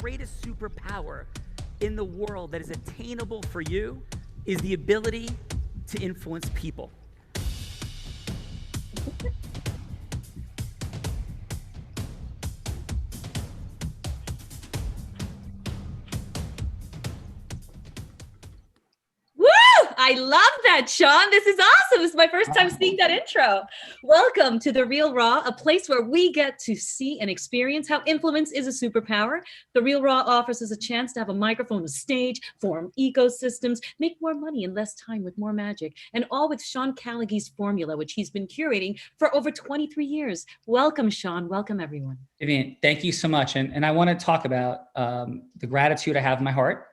greatest superpower in the world that is attainable for you is the ability to influence people. I love that, Sean. This is awesome. This is my first time seeing that intro. Welcome to The Real Raw, a place where we get to see and experience how influence is a superpower. The Real Raw offers us a chance to have a microphone, a stage, form ecosystems, make more money in less time with more magic, and all with Sean Callaghan's formula, which he's been curating for over 23 years. Welcome, Sean. Welcome, everyone. Vivian, thank you so much. And I want to talk about the gratitude I have in my heart.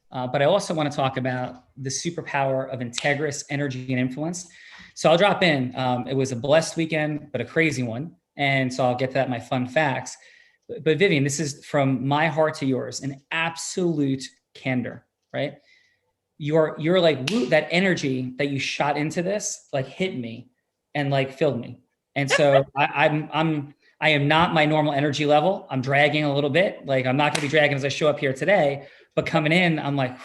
But I also want to talk about the superpower of integrous energy and influence. So I'll drop in. It was a blessed weekend, but a crazy one. And so I'll get to that in my fun facts. But Vivian, this is from my heart to yours, an absolute candor, right? You're like, that energy that you shot into this, like hit me and like filled me. And so I am not my normal energy level. I'm dragging a little bit. Like I'm not going to be dragging as I show up here today. But coming in, I'm like,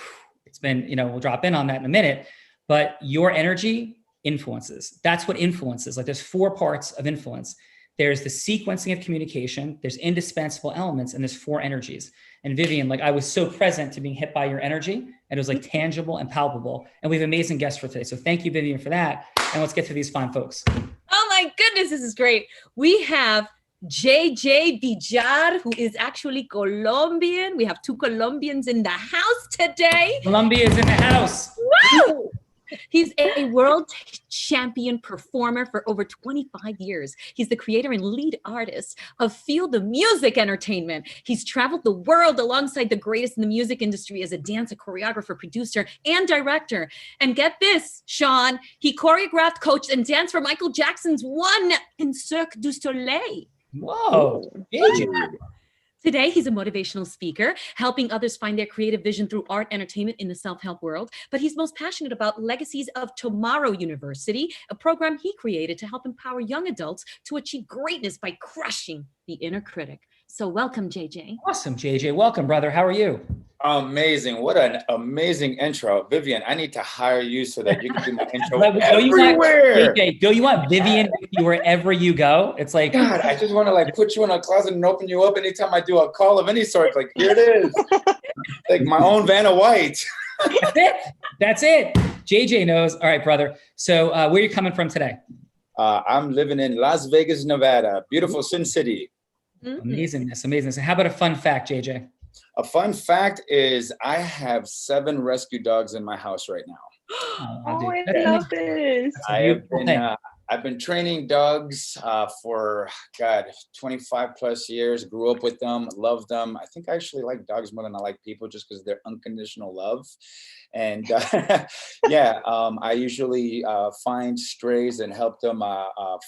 it's been, we'll drop in on that in a minute, but your energy influences. That's what influence is. Like there's 4 parts of influence. There's the sequencing of communication, there's indispensable elements, and there's 4 energies. And Vivian, like I was so present to being hit by your energy, and it was like tangible and palpable. And we have amazing guests for today. So thank you, Vivian, for that. And let's get to these fine folks. Oh my goodness, this is great. We have JJ Villar, who is actually Colombian. We have 2 Colombians in the house today. Colombia is in the house. Woo! He's a world champion performer for over 25 years. He's the creator and lead artist of Feel the Music Entertainment. He's traveled the world alongside the greatest in the music industry as a dancer, choreographer, producer, and director. And get this, Sean, he choreographed, coached, and danced for Michael Jackson's One in Cirque du Soleil. Whoa. Today, he's a motivational speaker, helping others find their creative vision through art entertainment in the self-help world. But he's most passionate about Legacies of Tomorrow University, a program he created to help empower young adults to achieve greatness by crushing the inner critic. So welcome, JJ. Awesome, JJ. Welcome, brother. How are you? Amazing. What an amazing intro. Vivian, I need to hire you so that you can do my intro everywhere. Do you want Vivian with you wherever you go? It's like, God, I just want to like put you in a closet and open you up anytime I do a call of any sort. Like, here it is. Like my own Vanna White. That's it. JJ knows. All right, brother. So where are you coming from today? I'm living in Las Vegas, Nevada. Beautiful Sin City. Amazingness. How about a fun fact, JJ? A fun fact is I have 7 rescue dogs in my house right now. Oh, I love this. I've been training dogs for 25 plus years. Grew up with them, love them. I think I actually like dogs more than I like people, just because of their unconditional love. And I usually find strays and help them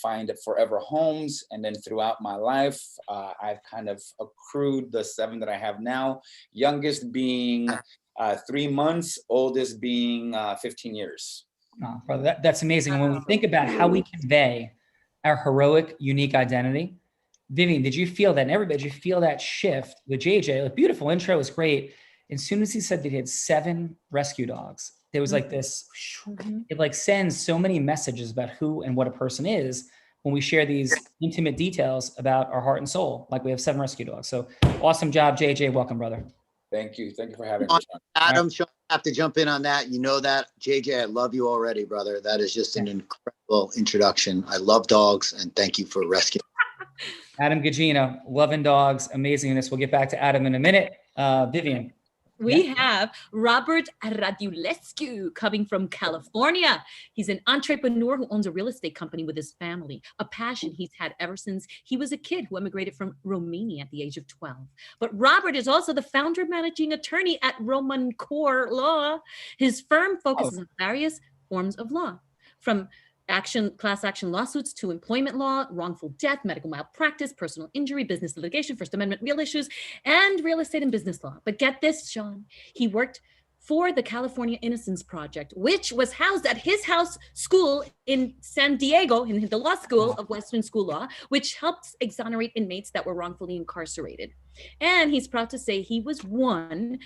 find forever homes. And then throughout my life, I've kind of accrued the 7 that I have now. Youngest being 3 months, oldest being 15 years. Oh, brother, that's amazing. And when we think about how we convey our heroic, unique identity, Vivian, did you feel that? And everybody, did you feel that shift with JJ? Like, beautiful intro, was great. As soon as he said that he had 7 rescue dogs, there was like this, it like sends so many messages about who and what a person is when we share these intimate details about our heart and soul. Like we have 7 rescue dogs. So awesome job, JJ. Welcome, brother. Thank you. Thank you for having me. Adam, Sean, I have to jump in on that. You know that. JJ, I love you already, brother. That is just an incredible introduction. I love dogs, and thank you for rescuing. Adam Gugino, loving dogs, amazingness. We'll get back to Adam in a minute. Vivian. We have Robert Radulescu coming from California. He's an entrepreneur who owns a real estate company with his family, a passion he's had ever since he was a kid who immigrated from Romania at the age of 12. But Robert is also the founder and managing attorney at Roman Core Law. His firm focuses on various forms of law, from class action lawsuits to employment law, wrongful death, medical malpractice, personal injury, business litigation, First Amendment real issues, and real estate and business law. But get this, Sean, he worked for the California Innocence Project, which was housed at his house school in San Diego, in the law school of Western School Law, which helps exonerate inmates that were wrongfully incarcerated. And he's proud to say he was one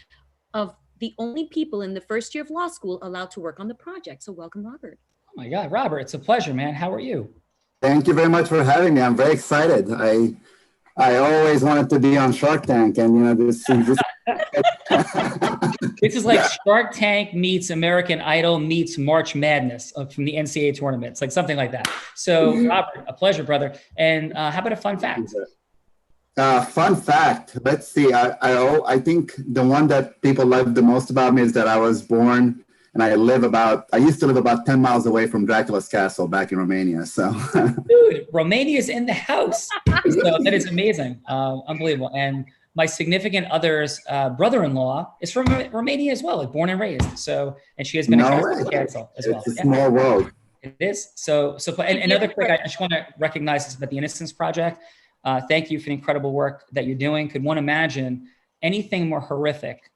of the only people in the first year of law school allowed to work on the project. So welcome, Robert. Oh my God, Robert, it's a pleasure, man. How are you? Thank you very much for having me. I'm very excited. I always wanted to be on Shark Tank, and you know this This is like Shark Tank meets American Idol meets March Madness from the NCAA tournament. It's like something like that. So, Robert, a pleasure, brother. And how about a fun fact? Fun fact. Let's see. I think the one that people love the most about me is that I was born and I used to live about 10 miles away from Dracula's castle back in Romania. So, dude, Romania's in the house. So that is amazing. Unbelievable. And my significant other's brother-in-law is from Romania as well, like born and raised. So, and she has been attracted to the castle as well. It's a small world. It is. And another quick, I just want to recognize this about the Innocence Project. Thank you for the incredible work that you're doing. Could one imagine anything more horrific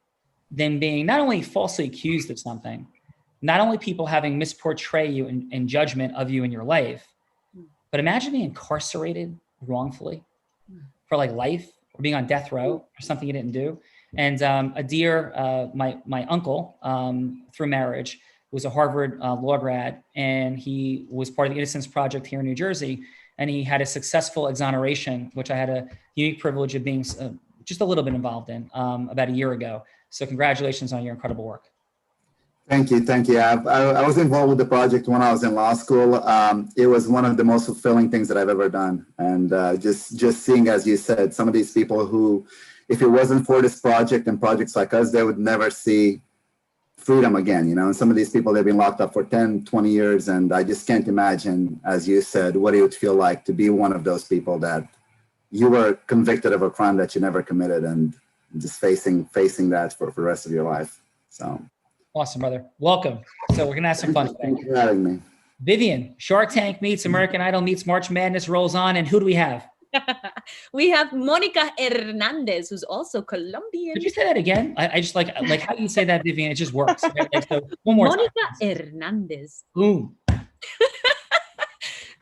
than being not only falsely accused of something, not only people having misportray you in judgment of you in your life, but imagine being incarcerated wrongfully for like life, or being on death row for something you didn't do. And a dear, my uncle through marriage was a Harvard law grad, and he was part of the Innocence Project here in New Jersey. And he had a successful exoneration, which I had a unique privilege of being just a little bit involved in about a year ago. So congratulations on your incredible work. Thank you. I was involved with the project when I was in law school. It was one of the most fulfilling things that I've ever done. And just seeing, as you said, some of these people who, if it wasn't for this project and projects like us, they would never see freedom again, you know. And some of these people, they've been locked up for 10, 20 years. And I just can't imagine, as you said, what it would feel like to be one of those people that you were convicted of a crime that you never committed, and just facing that for the rest of your life. So awesome, brother. Welcome. So we're gonna have some fun today. Thank you for having me. Vivian, Shark Tank meets American Idol meets March Madness rolls on, and who do we have? We have Monica Hernandez, who's also Colombian. Could you say that again? I just like how you say that, Vivian. It just works. Right? Like, so one more Monica time. Hernandez. Boom.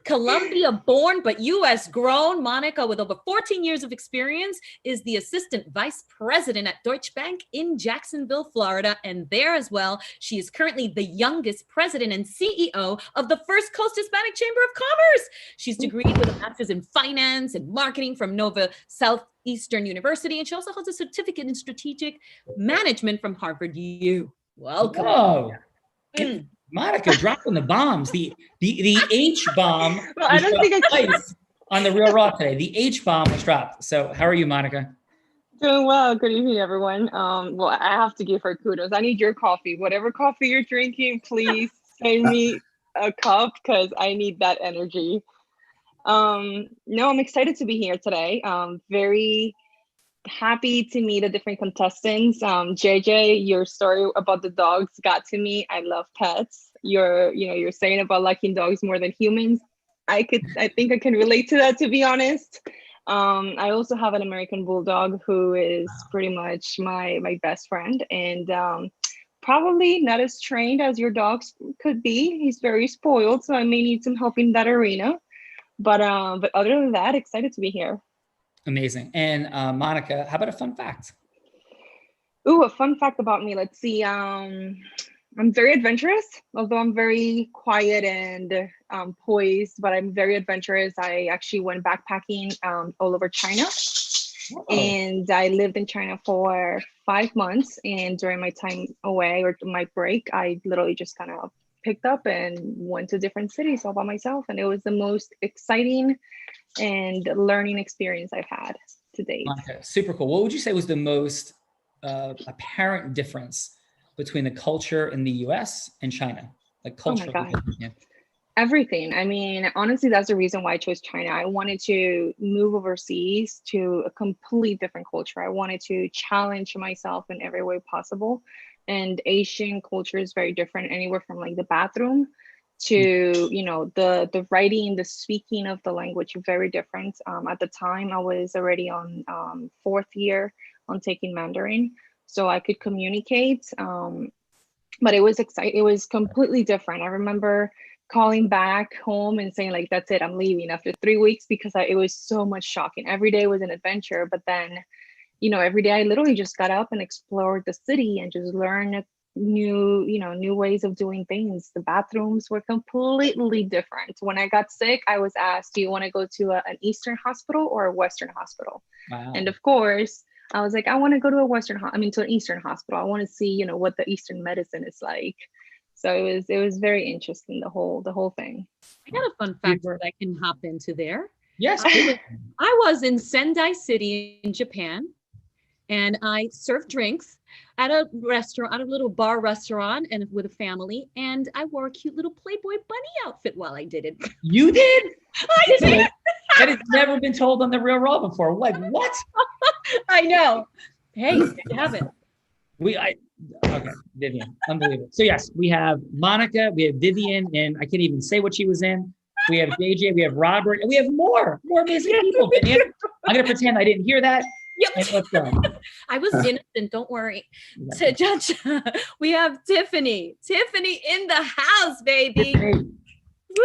Colombia born but US grown, Monica, with over 14 years of experience, is the assistant vice president at Deutsche Bank in Jacksonville, Florida. And there as well, she is currently the youngest president and CEO of the First Coast Hispanic Chamber of Commerce. She's degreed with a master's in finance and marketing from Nova Southeastern University. And she also holds a certificate in strategic management from Harvard U. Welcome. Whoa. Monica dropping the bombs. The H bomb. Well, I don't think on the Real Raw today. The H bomb was dropped. So how are you, Monica? Doing well. Good evening, everyone. Well, I have to give her kudos. I need your coffee. Whatever coffee you're drinking, please send me a cup because I need that energy. No, I'm excited to be here today. Very happy to meet the different contestants. JJ, your story about the dogs got to me. I love pets. You're saying about liking dogs more than humans. I think I can relate to that, to be honest. I also have an American Bulldog who is pretty much my best friend, and probably not as trained as your dogs could be. He's very spoiled, so I may need some help in that arena. But other than that, excited to be here. Amazing. And Monica, how about a fun fact? Ooh, a fun fact about me. Let's see. I'm very adventurous, although I'm very quiet and poised, but I'm very adventurous. I actually went backpacking all over China. Whoa. And I lived in China for 5 months. And during my time away, or my break, I literally just kind of picked up and went to different cities all by myself. And it was the most exciting and learning experience I've had to date. Okay, super cool. What would you say was the most apparent difference between the culture in the US and China? Like culture. Oh my God. Yeah. Everything. I mean, honestly, that's the reason why I chose China. I wanted to move overseas to a completely different culture. I wanted to challenge myself in every way possible. And Asian culture is very different, anywhere from like the bathroom to the writing, the speaking of the language, very different. At the time I was already on 4th year on taking Mandarin, so I could communicate. But it was exciting. It was completely different. I remember calling back home and saying like, that's it, I'm leaving after 3 weeks, because it was so much shocking. Every day was an adventure. But then, every day I literally just got up and explored the city and just learned new ways of doing things. The bathrooms were completely different. When I got sick, I was asked, do you want to go to an Eastern hospital or a Western hospital? Wow. And of course, I was like, I want to go to to an Eastern hospital. I want to see, what the Eastern medicine is like. So it was very interesting, the whole thing. I got a fun fact that I can hop into there. Yes. I was in Sendai City in Japan, and I served drinks at a restaurant, at a little bar restaurant, and with a family. And I wore a cute little Playboy bunny outfit while I did it. You did? I did. That has never been told on the Real Raw before. Like, what? I know. Hey, there you have it. Okay, Vivian, unbelievable. So yes, we have Monica, we have Vivian, and I can't even say what she was in. We have JJ, we have Robert, and we have more amazing people. I'm gonna pretend I didn't hear that. Yep. And let's go. I was innocent, don't worry. To judge, we have Tiffany. Tiffany in the house, baby.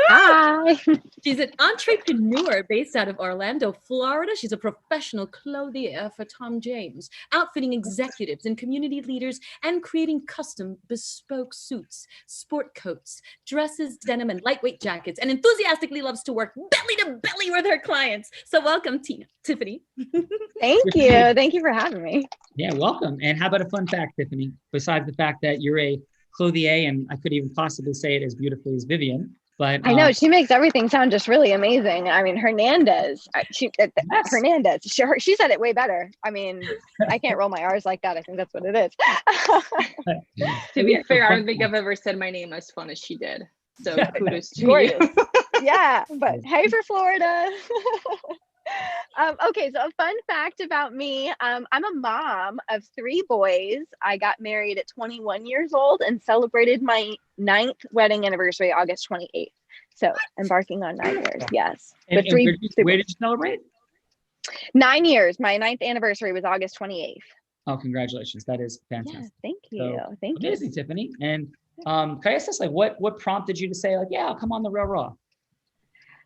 Hi. She's an entrepreneur based out of Orlando, Florida. She's a professional clothier for Tom James, outfitting executives and community leaders and creating custom bespoke suits, sport coats, dresses, denim, and lightweight jackets, and enthusiastically loves to work belly to belly with her clients. So welcome, Tiffany. Thank you. Thank you for having me. Yeah, welcome. And how about a fun fact, Tiffany? Besides the fact that you're a clothier, and I couldn't even possibly say it as beautifully as Vivian. But I know she makes everything sound just really amazing. I mean, Hernandez, Hernandez, she said it way better. I mean, I can't roll my R's like that. I think that's what it is. To be fair, I don't think I've ever said my name as fun as she did. So kudos to you. Yeah, but hey for Florida. Okay, so a fun fact about me, I'm a mom of 3 boys. I got married at 21 years old and celebrated my 9th wedding anniversary, August 28th. So embarking on 9 years, yes. And where did you celebrate? 9 years. My 9th anniversary was August 28th. Oh, congratulations. That is fantastic. Yeah, thank you. So, thank amazing, you. Tiffany. And can I ask this, like, what prompted you to say, like, yeah, I'll come on the Real Raw?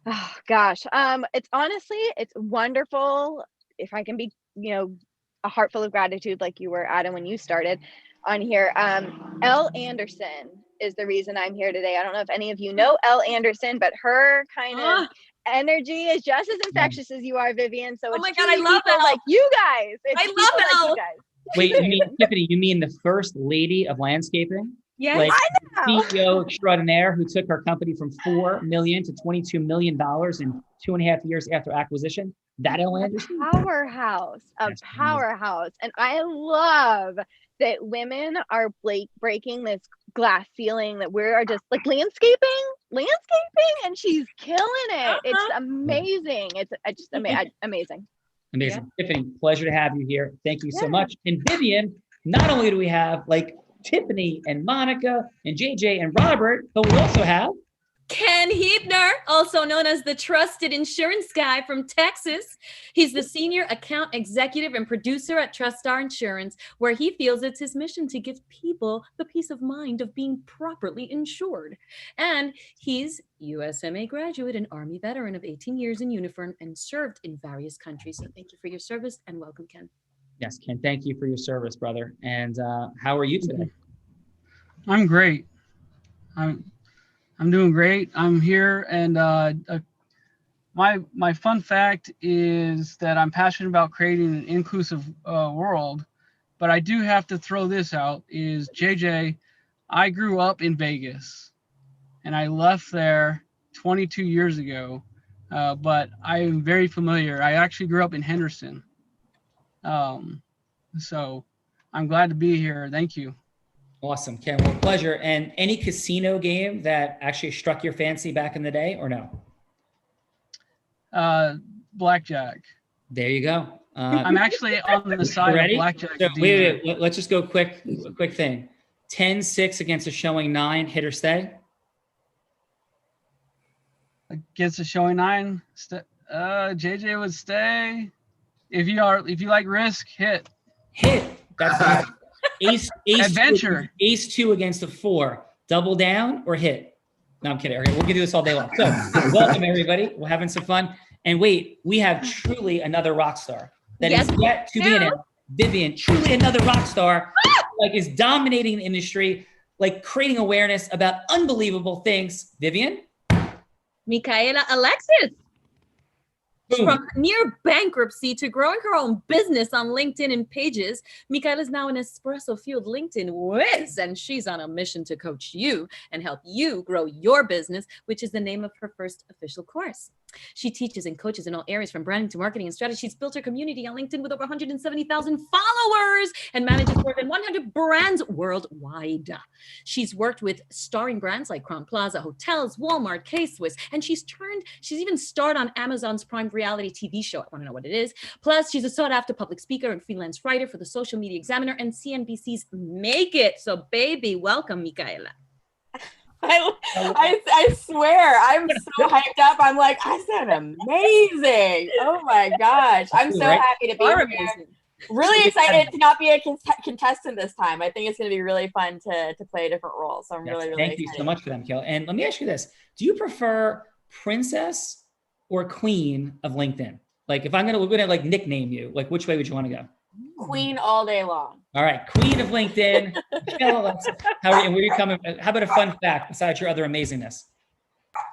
Oh gosh, it's wonderful. If I can be, a heart full of gratitude like you were, Adam, when you started on here. Elle Anderson is the reason I'm here today. I don't know if any of you know Elle Anderson, but her kind of energy is just as infectious as you are, Vivian. So Oh it's my God, I love people Elle. like you guys. It's I people love like Elle. you guys. Wait, you mean, Tiffany, you mean the first lady of landscaping? Yes. Like I know. CEO extraordinaire who took her company from $4 million to $22 million in 2.5 years after acquisition. That Elle Anderson? A powerhouse. And I love that women are breaking this glass ceiling that we are just like landscaping, and she's killing it. It's amazing. It's just amazing. Amazing. Yeah. Tiffany, pleasure to have you here. Thank you so much. And Vivian, not only do we have like Tiffany and Monica and JJ and Robert, but we also have Ken Hebner, also known as the trusted insurance guy from Texas. He's the senior account executive and producer at TrustStar Insurance, where he feels it's his mission to give people the peace of mind of being properly insured. And he's USMA graduate and Army veteran of 18 years in uniform and served in various countries. So thank you for your service and welcome, Ken. Yes, Ken, thank you for your service, brother. And how are you today? I'm great. I'm doing great. I'm here, and my fun fact is that I'm passionate about creating an inclusive world. But I do have to throw this out: is JJ, I grew up in Vegas, and I left there 22 years ago. But I am very familiar. I actually grew up in Henderson. So I'm glad to be here. Thank you. Awesome, Ken. Well, pleasure. And any casino game that actually struck your fancy back in the day, or no? Blackjack. There you go. I'm actually on the side of blackjack. So, wait. Let's just go quick thing. 10-6 against a showing 9, hit or stay? Against a showing 9, JJ would stay. If you like risk, hit. Hit. That's Adventure. Ace 2 against a 4. Double down or hit? No, I'm kidding. Okay, we're gonna do this all day long. So welcome everybody. We're having some fun. And wait, we have truly another rock star that is yet to be announced. Vivian, truly another rock star, like is dominating the industry, like creating awareness about unbelievable things. Vivian? Micaela Alexis. Boom. From near bankruptcy to growing her own business on LinkedIn and Pages, Micaela is now an espresso-fueled LinkedIn whiz, and she's on a mission to coach you and help you grow your business, which is the name of her first official course. She teaches and coaches in all areas from branding to marketing and strategy. She's built her community on LinkedIn with over 170,000 followers and manages more than 100 brands worldwide. She's worked with starring brands like Crown Plaza Hotels, Walmart, K-Swiss, and she's even starred on Amazon's Prime reality TV show. I want to know what it is. Plus, she's a sought-after public speaker and freelance writer for the Social Media Examiner and CNBC's Make It. So, baby, welcome, Micaela. I swear, I'm so hyped up. I'm like, I sound amazing. Oh my gosh. I'm so happy to be here. Really excited to not be a contestant this time. I think it's going to be really fun to play a different role. So I'm really Thank you so much for that, Michaela. And let me ask you this. Do you prefer princess or queen of LinkedIn? Like if we're gonna like nickname you, like which way would you want to go? Queen all day long. All right, queen of LinkedIn. How are you coming? How about a fun fact besides your other amazingness?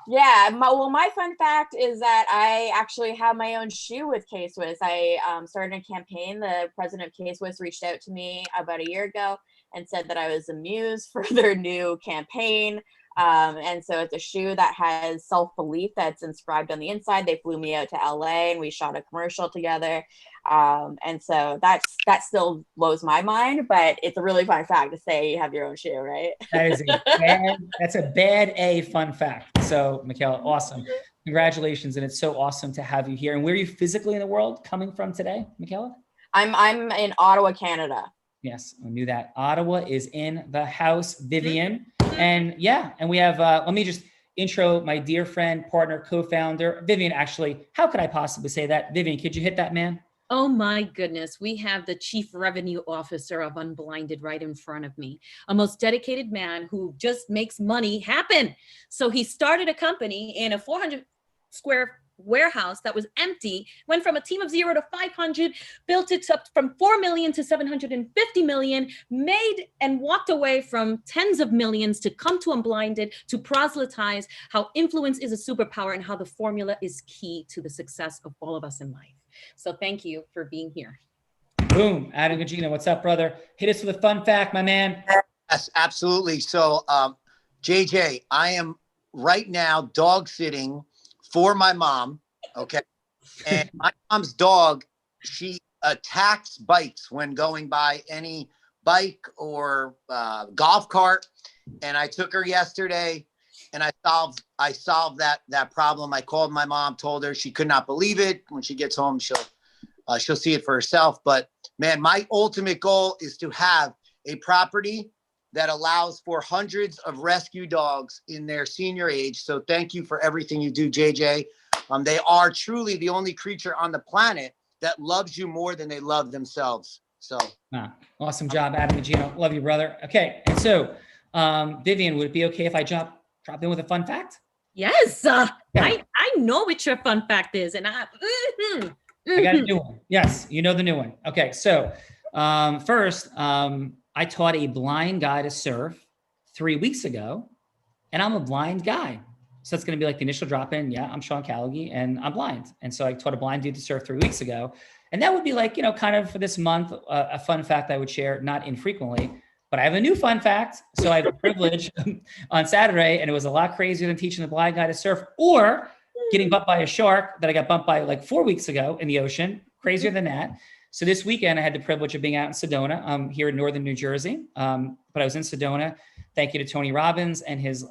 Yeah, my fun fact is that I actually have my own shoe with K-Swiss. I started a campaign. The president of K-Swiss reached out to me about a year ago and said that I was a muse for their new campaign. And so it's a shoe that has self-belief that's inscribed on the inside. They flew me out to LA and we shot a commercial together. And so that still blows my mind, but it's a really fun fact to say you have your own shoe, right? That's a bad A fun fact. So Michaela, awesome. Congratulations. And it's so awesome to have you here. And where are you physically in the world coming from today, Michaela? I'm in Ottawa, Canada. Yes, I knew that. Ottawa is in the house, Vivian. And yeah, and we have, let me just intro my dear friend, partner, co-founder, Vivian. Actually, how could I possibly say that? Vivian, could you hit that, man? Oh my goodness, we have the Chief Revenue Officer of Unblinded right in front of me, a most dedicated man who just makes money happen. So he started a company in a 400 square warehouse that was empty, went from a team of 0 to 500, built it up from 4 million to 750 million, made and walked away from tens of millions to come to Unblinded to proselytize how influence is a superpower and how the formula is key to the success of all of us in life. So thank you for being here. Boom. Adam Gugino, what's up, brother? Hit us with a fun fact, my man. Yes, absolutely. So, JJ, I am right now dog sitting for my mom, okay? And my mom's dog, she attacks bikes when going by any bike or golf cart. And I took her yesterday and I solved that problem. I called my mom, told her she could not believe it. When she gets home, she'll see it for herself. But man, my ultimate goal is to have a property that allows for hundreds of rescue dogs in their senior age. So thank you for everything you do, JJ. They are truly the only creature on the planet that loves you more than they love themselves. So awesome job, Adam Gugino. Love you, brother. Okay, and so Vivian, would it be okay if I drop in with a fun fact? Yes, I know what your fun fact is, and I got a new one. Yes, you know the new one. Okay, so first, I taught a blind guy to surf 3 weeks ago, and I'm a blind guy. So it's going to be like the initial drop-in. Yeah, I'm Sean Callaghy, and I'm blind. And so I taught a blind dude to surf 3 weeks ago. And that would be like, kind of for this month, a fun fact I would share, not infrequently. But I have a new fun fact. So I have the privilege on Saturday, and it was a lot crazier than teaching the blind guy to surf or getting bumped by a shark that I got bumped by like 4 weeks ago in the ocean. Crazier than that. So this weekend, I had the privilege of being out in Sedona, here in northern New Jersey. But I was in Sedona. Thank you to Tony Robbins and his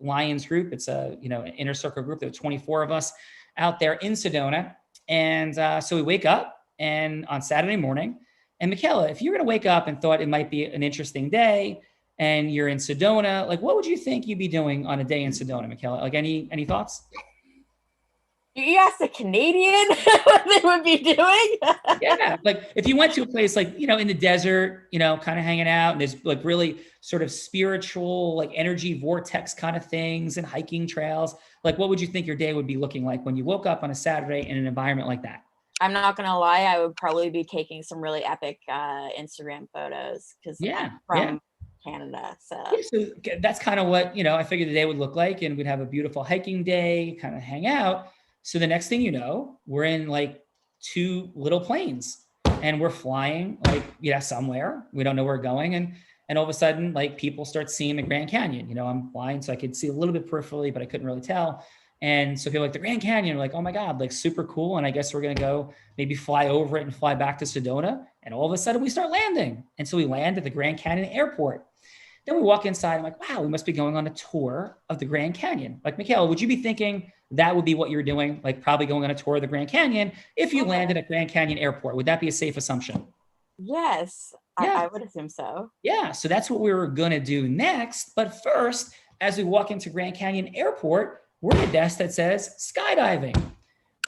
Lions group. It's a an inner circle group. There were 24 of us out there in Sedona. And so we wake up and on Saturday morning. And Michaela, if you're going to wake up and thought it might be an interesting day and you're in Sedona, like what would you think you'd be doing on a day in Sedona, Michaela? Like any thoughts? You asked a Canadian what they would be doing? Yeah, like if you went to a place like, you know, in the desert, you know, kind of hanging out, and there's like really sort of spiritual, like energy vortex kind of things and hiking trails, like what would you think your day would be looking like when you woke up on a Saturday in an environment like that? I'm not gonna lie, I would probably be taking some really epic Instagram photos because Yeah, I'm from Canada. So Yeah, so that's kind of what, you know, I figured the day would look like, and we'd have a beautiful hiking day, kind of hang out. So the next thing you know, we're in like two little planes and we're flying like, somewhere. We don't know where we're going. And all of a sudden, like people start seeing the Grand Canyon. You know, I'm flying, so I could see a little bit peripherally, but I couldn't really tell. And so people like the Grand Canyon, like, oh my God, like super cool. And I guess we're going to go maybe fly over it and fly back to Sedona. And all of a sudden we start landing. And so we land at the Grand Canyon airport. Then we walk inside. I'm like, wow, we must be going on a tour of the Grand Canyon. Like, Michaela, would you be thinking that would be what you're doing? Like probably going on a tour of the Grand Canyon if you landed at Grand Canyon Airport. Would that be a safe assumption? yes, Yeah. I would assume so. Yeah, so that's what we were going to do next. But first, as we walk into Grand Canyon Airport, we're at a desk that says skydiving.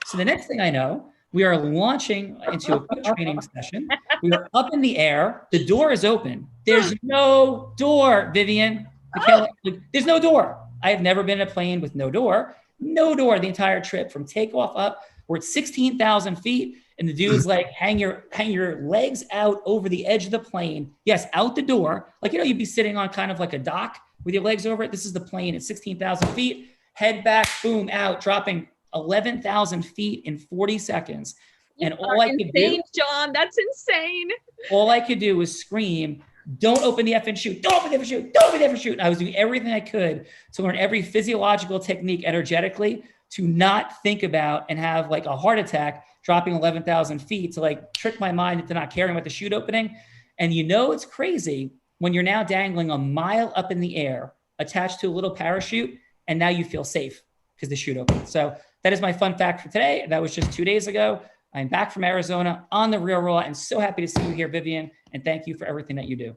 So the next thing I know, we are launching into a quick training session. We are up in the air. The door is open. There's no door, Vivian. Michaela, there's no door. I have never been in a plane with no door. No door the entire trip from takeoff up. We're at 16,000 feet. And the dude's like, hang your legs out over the edge of the plane. Yes, out the door. Like, you know, you'd be sitting on kind of like a dock with your legs over it. This is the plane at 16,000 feet. Head back, boom, out, dropping 11,000 feet in 40 seconds. And all I could do, John, that's insane. all I could do was scream, don't open the effing chute, don't open the effing chute, don't open the effing chute. And I was doing everything I could to learn every physiological technique energetically to not think about and have like a heart attack dropping 11,000 feet, to like trick my mind into not caring about the chute opening. And you know, it's crazy when you're now dangling a mile up in the air attached to a little parachute, and now you feel safe because the chute opened. So that is my fun fact for today. That was just 2 days ago. I'm back from Arizona on the Real Raw, and so happy to see you here, Vivian. And thank you for everything that you do.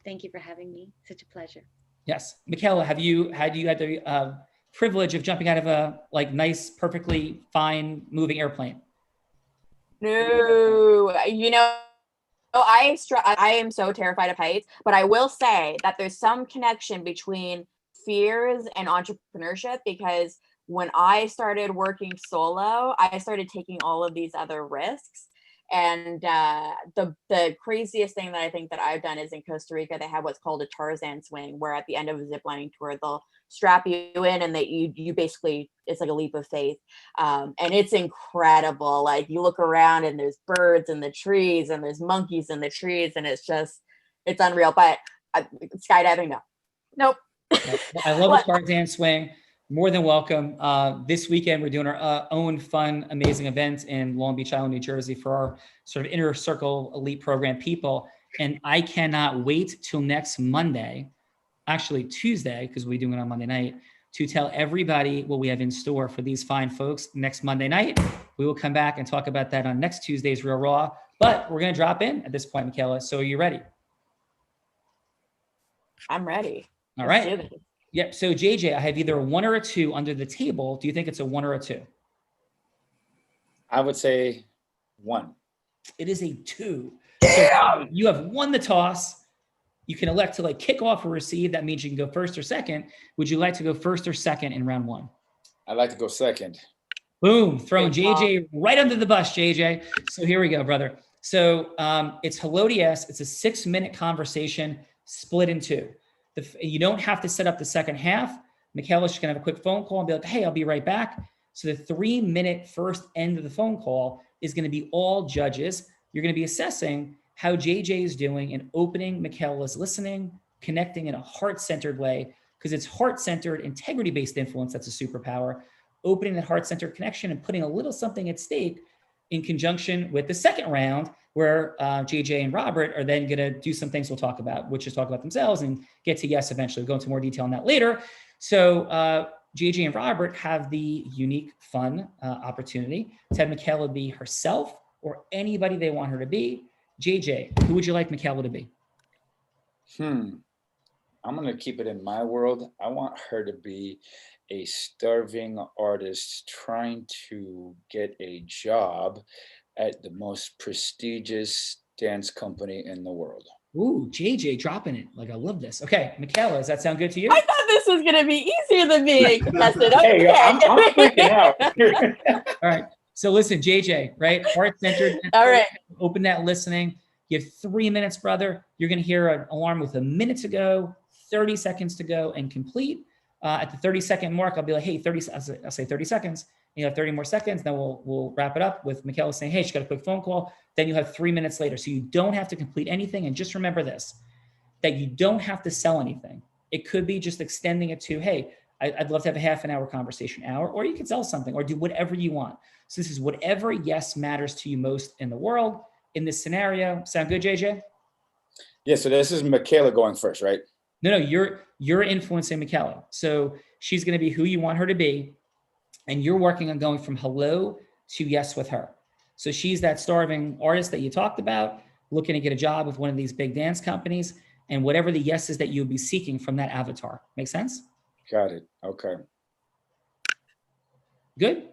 Thank you for having me. Such a pleasure. Yes. Michaela, had you had the privilege of jumping out of a like nice, perfectly fine moving airplane? No, you know, I am so terrified of heights, but I will say that there's some connection between fears and entrepreneurship, because when I started working solo, I started taking all of these other risks. And the craziest thing that I think that I've done is in Costa Rica, they have what's called a Tarzan swing, where at the end of a ziplining tour, they'll strap you in and you basically, it's like a leap of faith. And it's incredible. Like you look around and there's birds in the trees and there's monkeys in the trees, and it's unreal. But skydiving, no. Nope. I love the Tarzan swing. More than welcome. This weekend, we're doing our own fun, amazing event in Long Beach Island, New Jersey for our sort of inner circle elite program people. And I cannot wait till next Monday, actually Tuesday, because we're doing it on Monday night, to tell everybody what we have in store for these fine folks next Monday night. We will come back and talk about that on next Tuesday's Real Raw, but we're going to drop in at this point, Michaela. So are you ready? I'm ready. All right. Yep. So JJ, I have either a 1 or a 2 under the table. Do you think it's a 1 or a 2? I would say 1. It is a 2. Yeah. So you have won the toss. You can elect to like kick off or receive. That means you can go first or second. Would you like to go first or second in round 1? I'd like to go second. Boom. Throwing JJ right under the bus, JJ. So here we go, brother. So it's Hello DS. It's a 6-minute conversation split in 2. You don't have to set up the second half. Michaela's just gonna have a quick phone call and be like, hey, I'll be right back. So the 3-minute first end of the phone call is gonna be all judges. You're gonna be assessing how JJ is doing in opening Michaela's listening, connecting in a heart-centered way, because it's heart-centered, integrity-based influence that's a superpower, opening that heart-centered connection and putting a little something at stake in conjunction with the second round, where JJ and Robert are then going to do some things we'll talk about, which is talk about themselves and get to yes eventually. We'll go into more detail on that later. So JJ and Robert have the unique, fun opportunity to have Michaela be herself or anybody they want her to be. JJ, who would you like Michaela to be? I'm going to keep it in my world. I want her to be a starving artist trying to get a job at the most prestigious dance company in the world. Ooh, JJ dropping it. Like, I love this. Okay, Michaela, does that sound good to you? I thought this was gonna be easier than being contested. Okay. Hey, I'm freaking out. All right. So listen, JJ, right? Heart-centered. All right. Open that listening. You have 3 minutes, brother. You're going to hear an alarm with a minute to go, 30 seconds to go, and complete. At the 30-second mark, I'll be like, hey, I'll say 30 seconds. You have 30 more seconds. Then we'll wrap it up with Michaela saying, hey, she got a quick phone call. Then you have 3 minutes later. So you don't have to complete anything. And just remember this, that you don't have to sell anything. It could be just extending it to, hey, I'd love to have a half an hour conversation, or you can sell something or do whatever you want. So this is whatever yes matters to you most in the world in this scenario. Sound good, JJ? Yeah, so this is Michaela going first, right? No, you're influencing Michaela. So she's going to be who you want her to be. And you're working on going from hello to yes with her. So she's that starving artist that you talked about, looking to get a job with one of these big dance companies, and whatever the yes is that you'll be seeking from that avatar. Make sense? Got it. Okay. Good?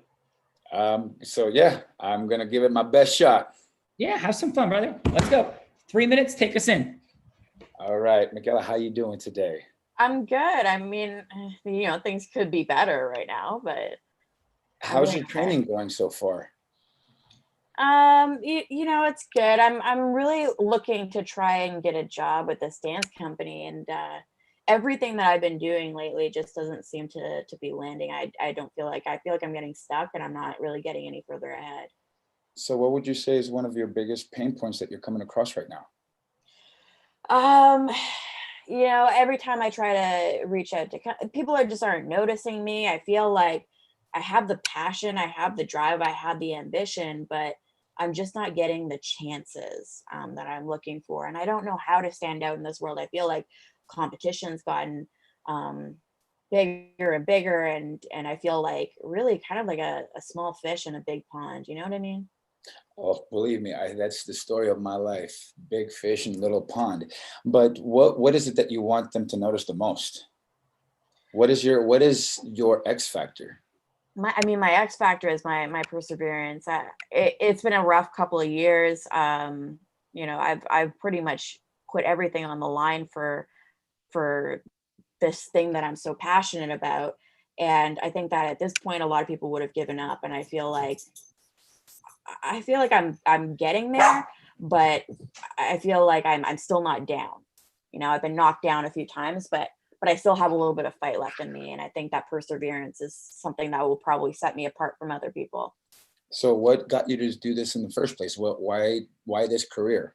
So yeah, I'm going to give it my best shot. Yeah, have some fun, brother. Let's go. 3 minutes, take us in. All right, Michaela, how you doing today? I'm good. I mean, things could be better right now, but How's your training going so far? it's good. I'm really looking to try and get a job with this dance company, and everything that I've been doing lately just doesn't seem to be landing. I feel like I'm getting stuck, and I'm not really getting any further ahead. So what would you say is one of your biggest pain points that you're coming across right now? Every time I try to reach out to people, aren't noticing me. I feel like I have the passion, I have the drive, I have the ambition, but I'm just not getting the chances that I'm looking for. And I don't know how to stand out in this world. I feel like competition's gotten bigger and bigger, and I feel like really kind of like a small fish in a big pond. You know what I mean? Oh, believe me, that's the story of my life. Big fish in little pond. But what is it that you want them to notice the most? What is your X factor? My X factor is my perseverance. It's been a rough couple of years. I've pretty much put everything on the line for this thing that I'm so passionate about. And I think that at this point, a lot of people would have given up. And I feel like I'm getting there, but I feel like I'm still not down. I've been knocked down a few times, but I still have a little bit of fight left in me. And I think that perseverance is something that will probably set me apart from other people. So what got you to do this in the first place? Why this career?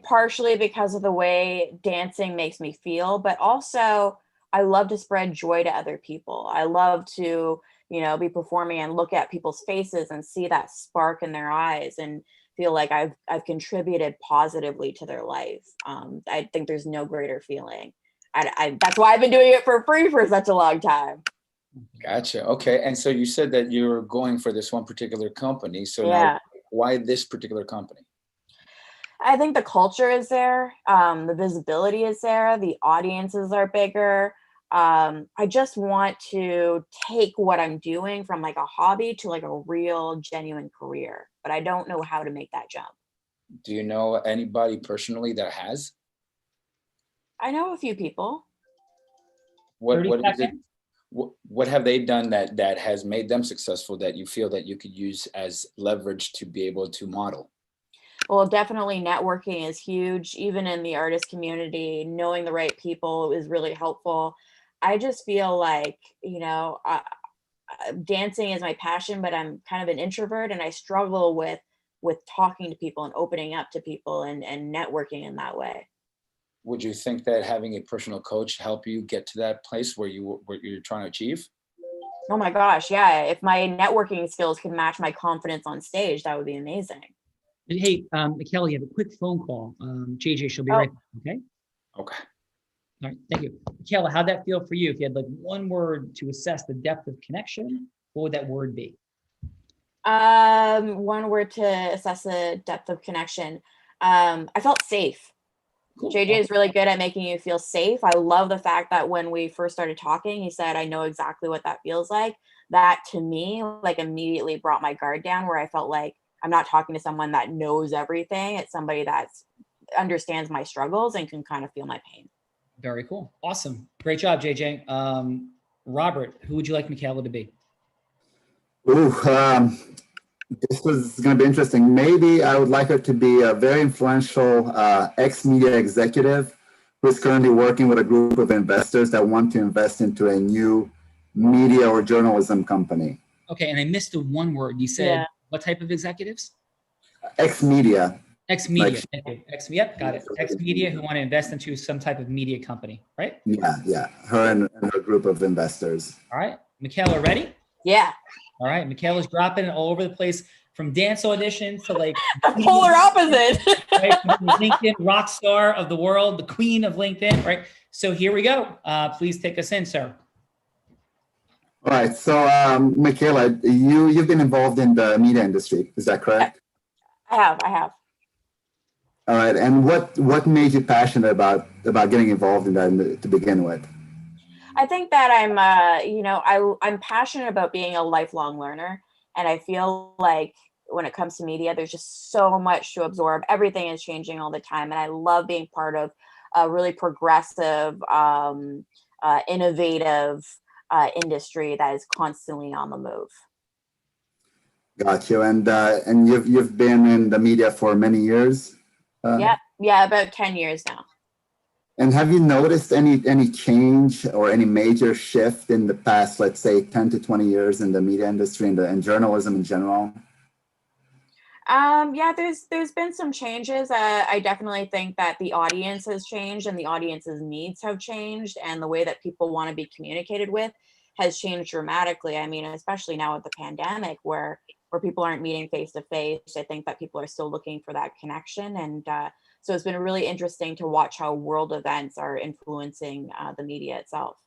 Partially because of the way dancing makes me feel, but also I love to spread joy to other people. I love to, be performing and look at people's faces and see that spark in their eyes and feel like I've contributed positively to their life. I think there's no greater feeling. That's why I've been doing it for free for such a long time. Gotcha. Okay. And so you said that you're going for this one particular company. So yeah. Now, why this particular company? I think the culture is there. The visibility is there. The audiences are bigger. I just want to take what I'm doing from like a hobby to like a real genuine career, but I don't know how to make that jump. Do you know anybody personally that has? I know a few people. What have they done that has made them successful that you feel that you could use as leverage to be able to model? Well, definitely networking is huge. Even in the artist community, knowing the right people is really helpful. I just feel like, dancing is my passion, but I'm kind of an introvert and I struggle with talking to people and opening up to people and networking in that way. Would you think that having a personal coach help you get to that place where you're trying to achieve? Oh my gosh, yeah. If my networking skills can match my confidence on stage, that would be amazing. Hey, Michaela, you have a quick phone call. JJ, she'll be right back, okay? Okay. All right, thank you. Michaela, how'd that feel for you? If you had like one word to assess the depth of connection, what would that word be? One word to assess the depth of connection. I felt safe. Cool. JJ is really good at making you feel safe. I love the fact that when we first started talking, he said, I know exactly what that feels like. That to me, like immediately brought my guard down, where I felt like I'm not talking to someone that knows everything. It's somebody that understands my struggles and can kind of feel my pain. Very cool. Awesome. Great job, JJ. Robert, who would you like Michaela to be? Ooh, this was going to be interesting. Maybe I would like her to be a very influential ex-media executive who's currently working with a group of investors that want to invest into a new media or journalism company. Okay, and I missed the one word. You said what type of executives? Ex-media. Ex-media. Yep, got it. Ex-media who want to invest into some type of media company, right? Yeah. Her and her group of investors. All right. Michaela, ready? Yeah. All right. Michaela's dropping it all over the place, from dance auditions to like polar opposite. Right? LinkedIn rock star of the world, the queen of LinkedIn, right? So here we go. Please take us in, sir. All right. So, Michaela, you've been involved in the media industry. Is that correct? I have. All right. And what made you passionate about getting involved in that to begin with? I think that I'm passionate about being a lifelong learner, and I feel like when it comes to media, there's just so much to absorb. Everything is changing all the time, and I love being part of a really progressive, innovative industry that is constantly on the move. Got you. And you've been in the media for many years. Yeah, about 10 years now. And have you noticed any change or any major shift in the past, let's say 10 to 20 years in the media industry and journalism in general? Yeah, there's been some changes. I definitely think that the audience has changed and the audience's needs have changed, and the way that people want to be communicated with has changed dramatically. I mean, especially now with the pandemic, where people aren't meeting face to face. I think that people are still looking for that connection, and so it's been really interesting to watch how world events are influencing the media itself.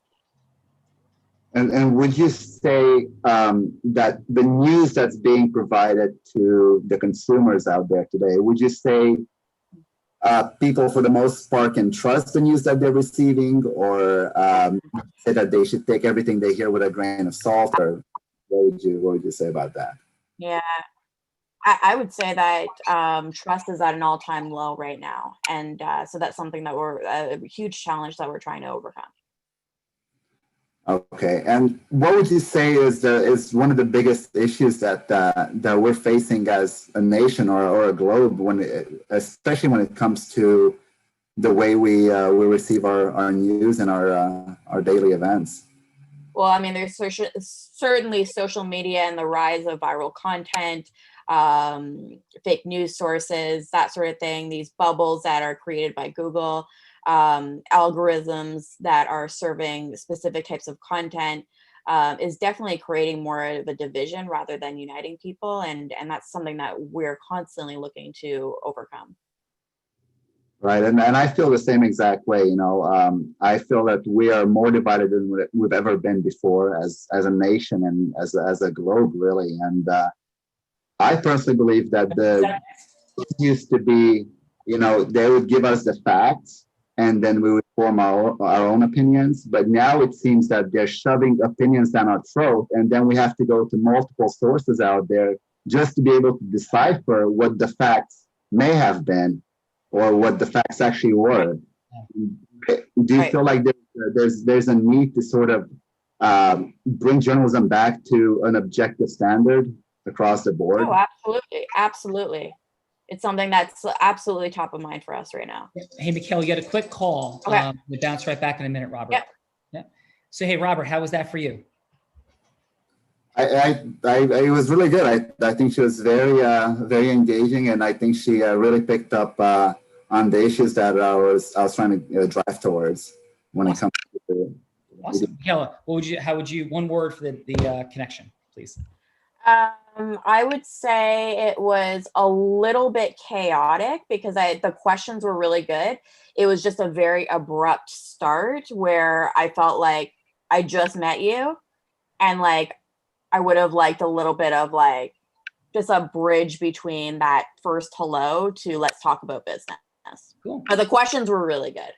And would you say that the news that's being provided to the consumers out there today, would you say people for the most part can trust the news that they're receiving, or say that they should take everything they hear with a grain of salt, or what would you say about that? Yeah, I would say that trust is at an all-time low right now, and so that's something that we're a huge challenge that we're trying to overcome. Okay, and what would you say is one of the biggest issues that we're facing as a nation or a globe, especially when it comes to the way we receive our news and our daily events? Well, I mean, there's certainly social media and the rise of viral content, fake news sources, that sort of thing, these bubbles that are created by Google, algorithms that are serving specific types of content is definitely creating more of a division rather than uniting people. And that's something that we're constantly looking to overcome. Right, and I feel the same exact way. I feel that we are more divided than we've ever been before as a nation and as a globe, really. And I personally believe that it used to be, they would give us the facts and then we would form our own opinions. But now it seems that they're shoving opinions down our throat, and then we have to go to multiple sources out there just to be able to decipher what the facts may have been, or what the facts actually were. Do you feel like there's a need to sort of bring journalism back to an objective standard across the board? Oh, absolutely. It's something that's absolutely top of mind for us right now. Hey, Michaela, you got a quick call. Okay. We'll bounce right back in a minute, Robert. Yep. So, hey, Robert, how was that for you? It was really good. I think she was very engaging, and I think she really picked up on the issues that I was trying to drive towards when it comes to. Awesome, Michaela. How would you one word for the connection, please? I would say it was a little bit chaotic because the questions were really good. It was just a very abrupt start where I felt like I just met you, and like I would have liked a little bit of like just a bridge between that first hello to let's talk about business. Yes. Cool. But the questions were really good.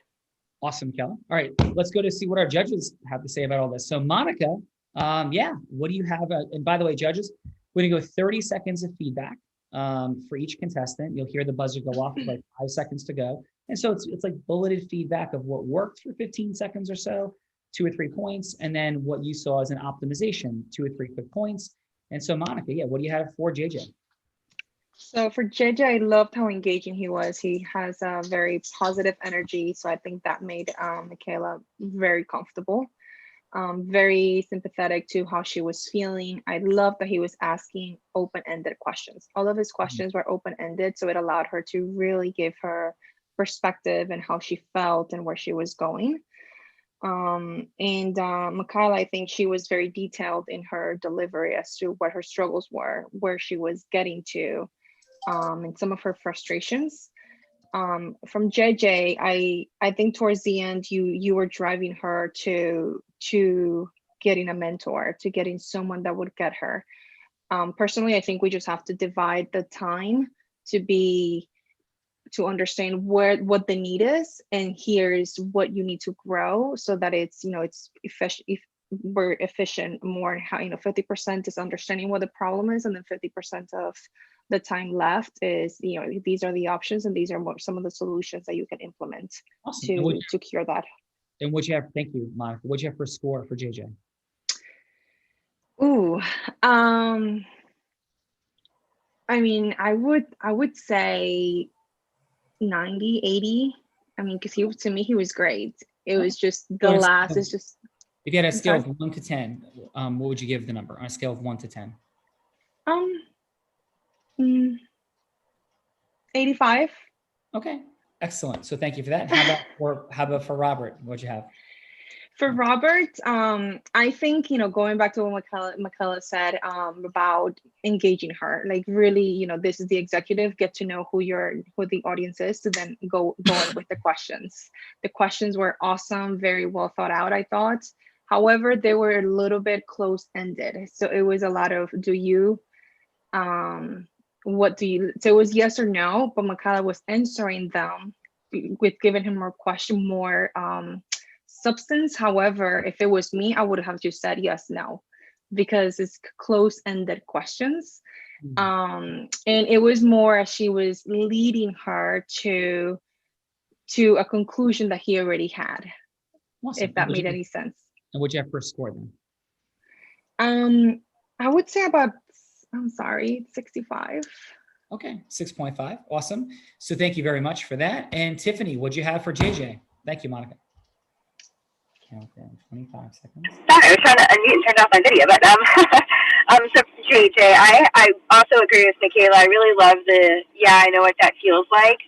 Awesome, Kelly. All right, let's go to see what our judges have to say about all this. So Monica, yeah, what do you have? And by the way, judges, we're gonna go 30 seconds of feedback for each contestant. You'll hear the buzzer go off with like 5 seconds to go. And so it's like bulleted feedback of what worked for 15 seconds or so, 2 or 3 points, and then what you saw as an optimization, 2 or 3 quick points. And so Monica, yeah, what do you have for JJ? So for JJ, I loved how engaging he was. He has a very positive energy. So I think that made Michaela very comfortable, very sympathetic to how she was feeling. I love that he was asking open-ended questions. All of his questions were open-ended. So it allowed her to really give her perspective and how she felt and where she was going. Michaela, I think she was very detailed in her delivery as to what her struggles were, where she was getting to, and some of her frustrations. From JJ, I think towards the end you were driving her to getting a mentor, to getting someone that would get her. Personally, I think we just have to divide the time to understand what the need is, and here's what you need to grow so that it's, it's efficient. If we're efficient more, how 50% is understanding what the problem is, and then 50% of the time left is, these are the options and these are some of the solutions that you can implement. Awesome. to cure that. And what you have, thank you, Monica. What you have for score for JJ? Ooh, I mean, I would say 90, 80. I mean, because to me, he was great. It was just the last, it's just. If you had a scale of 1 to 10, what would you give the number on a scale of 1 to 10? 85. Okay, excellent. So thank you for that. How about for Robert? What'd you have? For Robert, I think, going back to what Michaela said about engaging her, like really, this is the executive, get to know who the audience is, to then go in with the questions. The questions were awesome, very well thought out, I thought. However, they were a little bit close-ended. So it was a lot of, what do you, so it was yes or no, but Michaela was answering them with giving him more substance. However, if it was me, I would have just said yes, no, because it's close-ended questions. And it was more, she was leading her to a conclusion that he already had. Awesome. If that made any sense. And what'd you have for a score then? I would say about, 65. Okay, 6.5. Awesome. So thank you very much for that. And Tiffany, what'd you have for JJ? Thank you, Monica. Countdown, 25 seconds. Sorry, I was trying to unmute and turn off my video, but so JJ, I also agree with Michaela. I really love I know what that feels like.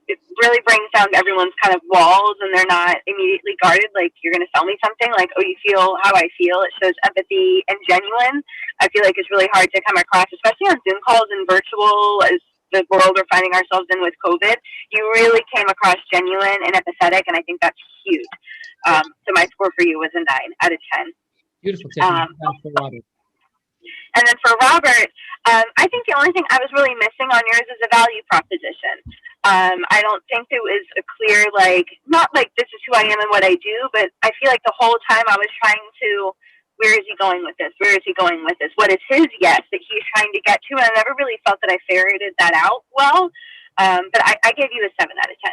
It really brings down everyone's kind of walls, and they're not immediately guarded like you're going to sell me something, like, oh, you feel how I feel. It shows empathy and genuine. I feel like it's really hard to come across, especially on Zoom calls and virtual, as the world we're finding ourselves in with COVID. You really came across genuine and empathetic, and I think that's huge. So my score for you was a 9 out of 10. Beautiful, Tiffany. And then for Robert, I think the only thing I was really missing on yours is a value proposition. I don't think it was a clear, not like this is who I am and what I do, but I feel like the whole time I was trying to, where is he going with this? Where is he going with this? What is his yes that he's trying to get to? And I never really felt that I ferreted that out well. But I gave you a 7 out of 10.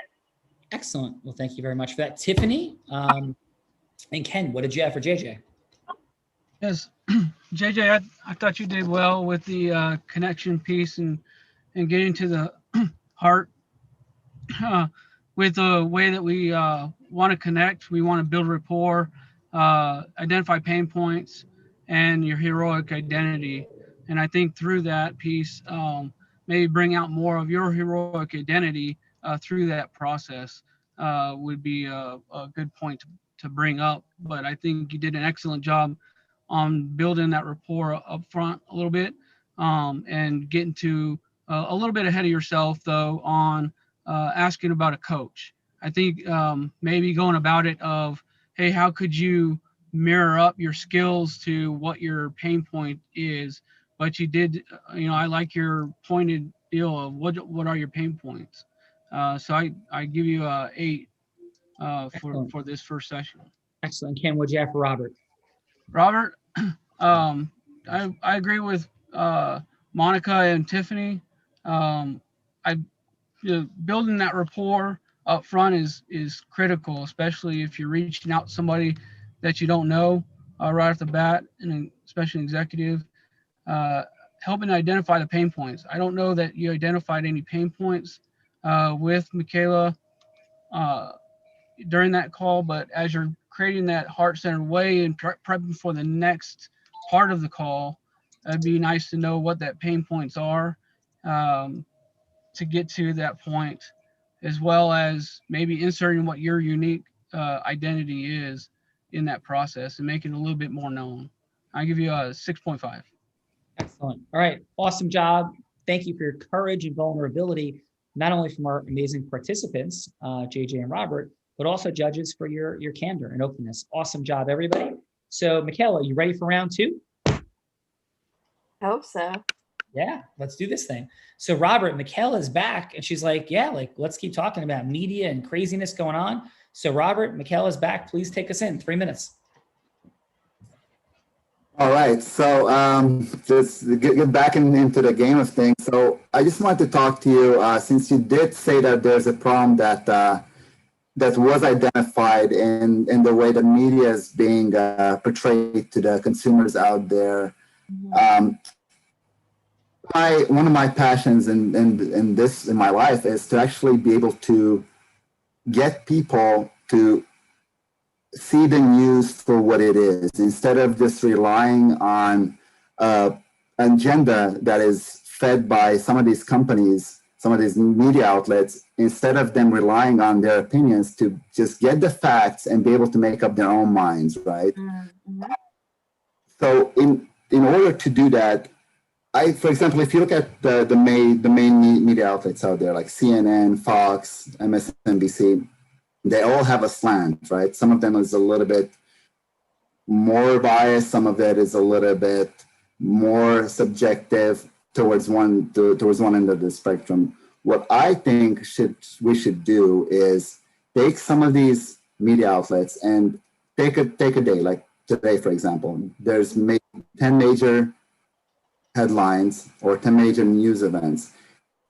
Excellent. Well, thank you very much for that. Tiffany, and Ken, what did you have for JJ? Yes, JJ, I thought you did well with the connection piece and getting to the heart with the way that we want to connect. We want to build rapport, identify pain points, and your heroic identity. And I think through that piece, maybe bring out more of your heroic identity through that process would be a good point to bring up. But I think you did an excellent job on building that rapport up front a little bit, and getting to a little bit ahead of yourself though on asking about a coach. I think maybe going about it of, hey, how could you mirror up your skills to what your pain point is? But you did, I like your pointed deal of what are your pain points? So I give you 8 Excellent. for this first session. Excellent. Ken, what'd you have for Robert? Robert, I agree with Monica and Tiffany. Building that rapport up front is critical, especially if you're reaching out to somebody that you don't know right off the bat, and especially an executive. Helping identify the pain points. I don't know that you identified any pain points with Michaela during that call, but as you're creating that heart-centered way and prepping for the next part of the call, it'd be nice to know what that pain points are to get to that point, as well as maybe inserting what your unique identity is in that process and make it a little bit more known. I give you a 6.5. Excellent. All right. Awesome job. Thank you for your courage and vulnerability, not only from our amazing participants, JJ and Robert, but also judges for your candor and openness. Awesome job, everybody. So, Michaela, you ready for round 2? I hope so. Yeah, let's do this thing. So, Robert, Michaela's back, and she's like, yeah, like, let's keep talking about media and craziness going on. So, Robert, Michaela's back. Please take us in. 3 minutes. All right, so just get back into the game of things. So I just wanted to talk to you, since you did say that there's a problem that that was identified in the way the media is being portrayed to the consumers out there. One of my passions in my life is to actually be able to get people to see the news for what it is, instead of just relying on an agenda that is fed by some of these companies, some of these media outlets, instead of them relying on their opinions, to just get the facts and be able to make up their own minds, right? Mm-hmm. So in order to do that, for example, if you look at the main media outlets out there, like CNN, Fox, MSNBC, they all have a slant, right? Some of them is a little bit more biased. Some of it is a little bit more subjective towards one end of the spectrum. What I think we should do is take some of these media outlets and take a day, like today, for example. There's 10 major headlines or 10 major news events,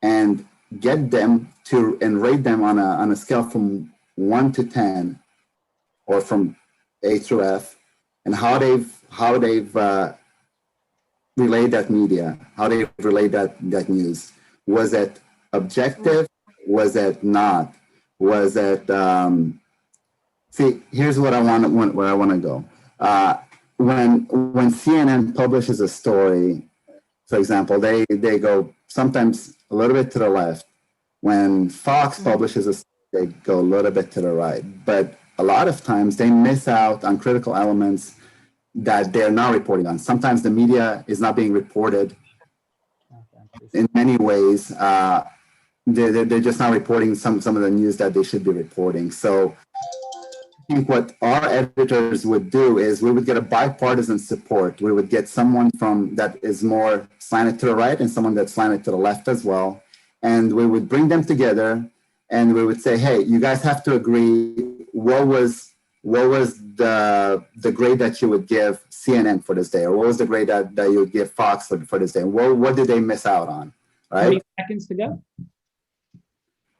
and get them to and rate them on a scale from 1 to 10, or from A through F, and how they've relayed that media, how they relayed that news. Was it objective? Was it not? Was it? See, here's what I want to go. When CNN publishes a story, for example, they go sometimes a little bit to the left. When Fox publishes a story, they go a little bit to the right. But a lot of times they miss out on critical elements that they're not reporting on. Sometimes the media is not being reported in many ways. They're just not reporting some of the news that they should be reporting. So I think what our editors would do is we would get a bipartisan support. We would get someone that is more slanted to the right and someone that's slanted to the left as well. And we would bring them together and we would say, hey, you guys have to agree. What was the grade that you would give CNN for this day? Or what was the grade that you would give Fox for this day? What did they miss out on? Right? 30 seconds to go.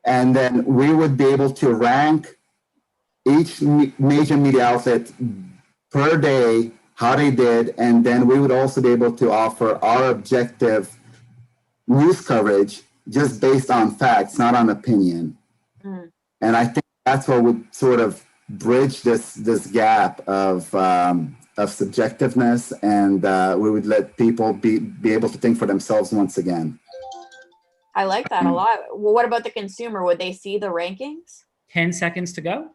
And then we would be able to rank each major media outlet per day, how they did, and then we would also be able to offer our objective news coverage just based on facts, not on opinion. Mm. And I think that's what would sort of bridge this gap of subjectiveness, and we would let people be able to think for themselves once again. I like that a lot. Well, what about the consumer? Would they see the rankings? 10 seconds to go.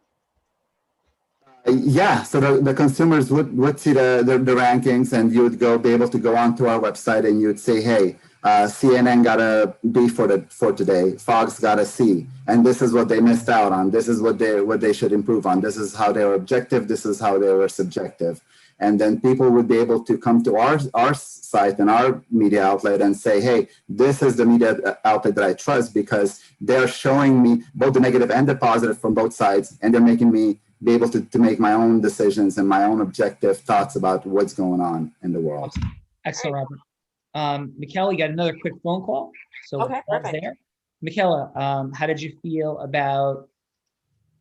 Yeah, so the consumers would see the rankings, and you would be able to go onto our website and you would say, hey, CNN got a B for today, Fox got a C, and this is what they missed out on. This is what they should improve on. This is how they were objective. This is how they were subjective. And then people would be able to come to our site and our media outlet and say, hey, this is the media outlet that I trust because they're showing me both the negative and the positive from both sides, and they're making me be able to make my own decisions and my own objective thoughts about what's going on in the world. Excellent, Robert. Michaela, you got another quick phone call. So Okay, perfect. there. Michaela, how did you feel about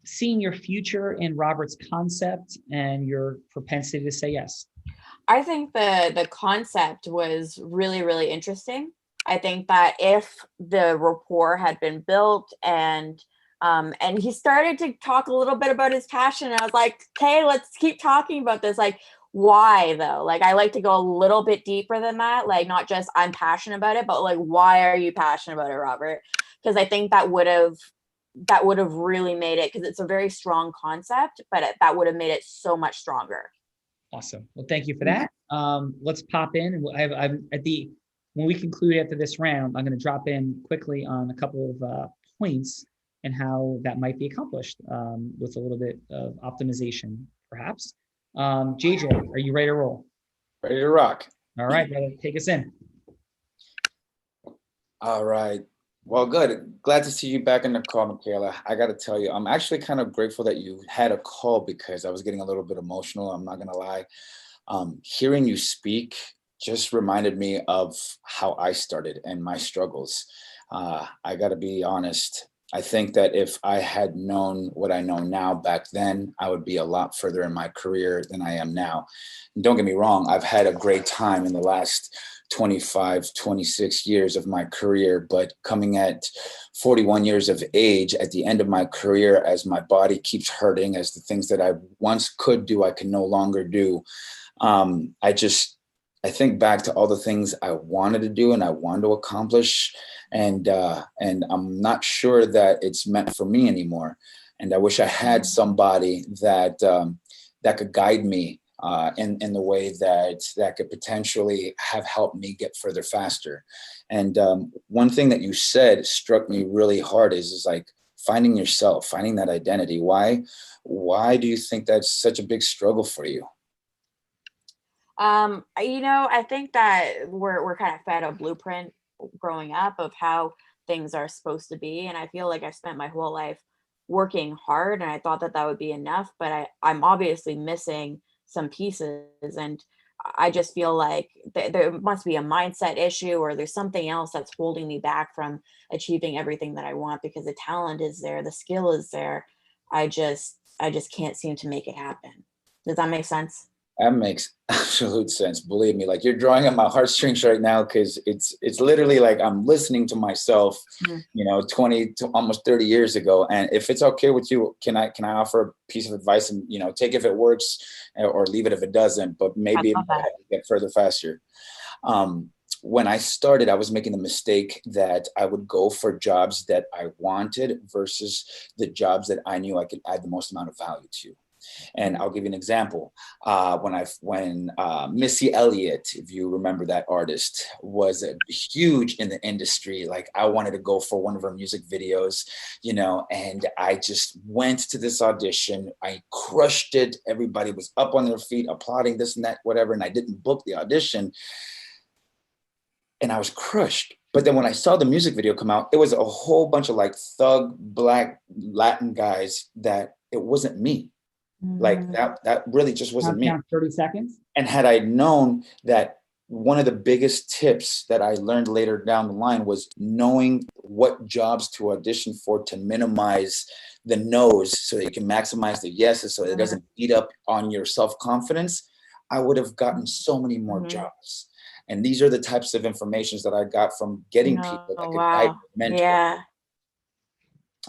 seeing your future in Robert's concept and your propensity to say yes? I think the concept was really, really interesting. I think that if the rapport had been built and he started to talk a little bit about his passion, and I was like, okay, let's keep talking about this. Like, why though? Like, I like to go a little bit deeper than that. Like, not just I'm passionate about it, but like, why are you passionate about it, Robert? Because I think that would have really made it, because it's a very strong concept, but that would have made it so much stronger. Awesome. Well, thank you for that. Let's pop in, and when we conclude after this round, I'm going to drop in quickly on a couple of points and how that might be accomplished with a little bit of optimization, perhaps. JJ, are you ready to roll? Ready to rock. All right, brother, take us in. All right. Well, good. Glad to see you back in the call, Michaela. I got to tell you, I'm actually kind of grateful that you had a call because I was getting a little bit emotional. I'm not going to lie. Hearing you speak just reminded me of how I started and my struggles. I got to be honest. I think that if I had known what I know now back then, I would be a lot further in my career than I am now. And don't get me wrong, I've had a great time in the last 25, 26 years of my career, but coming at 41 years of age at the end of my career, as my body keeps hurting, as the things that I once could do, I can no longer do. I think back to all the things I wanted to do and I wanted to accomplish, and I'm not sure that it's meant for me anymore. And I wish I had somebody that that could guide me in the way that could potentially have helped me get further faster. And one thing that you said struck me really hard is like finding yourself, finding that identity. Why do you think that's such a big struggle for you? I think that we're kind of fed a blueprint growing up of how things are supposed to be, and I feel like I spent my whole life working hard, and I thought that would be enough, but I'm obviously missing some pieces, and I just feel like there must be a mindset issue, or there's something else that's holding me back from achieving everything that I want, because the talent is there, the skill is there. I just can't seem to make it happen. Does that make sense? That makes absolute sense. Believe me, like you're drawing on my heartstrings right now, because it's literally like I'm listening to myself, 20 to almost 30 years ago. And if it's okay with you, can I offer a piece of advice and take if it works or leave it if it doesn't, but maybe it might get further faster. When I started, I was making the mistake that I would go for jobs that I wanted versus the jobs that I knew I could add the most amount of value to. And I'll give you an example. When Missy Elliott, if you remember that artist, was huge in the industry, like I wanted to go for one of her music videos, and I just went to this audition. I crushed it. Everybody was up on their feet, applauding this and that, whatever. And I didn't book the audition. And I was crushed. But then when I saw the music video come out, it was a whole bunch of like thug, Black, Latin guys that it wasn't me. Like that really just wasn't me. 30 seconds. And had I known that, one of the biggest tips that I learned later down the line was knowing what jobs to audition for to minimize the no's so that you can maximize the yeses, so that it doesn't beat up on your self-confidence, I would have gotten so many more jobs. And these are the types of informations that I got from getting people that could guide, mentor. Yeah.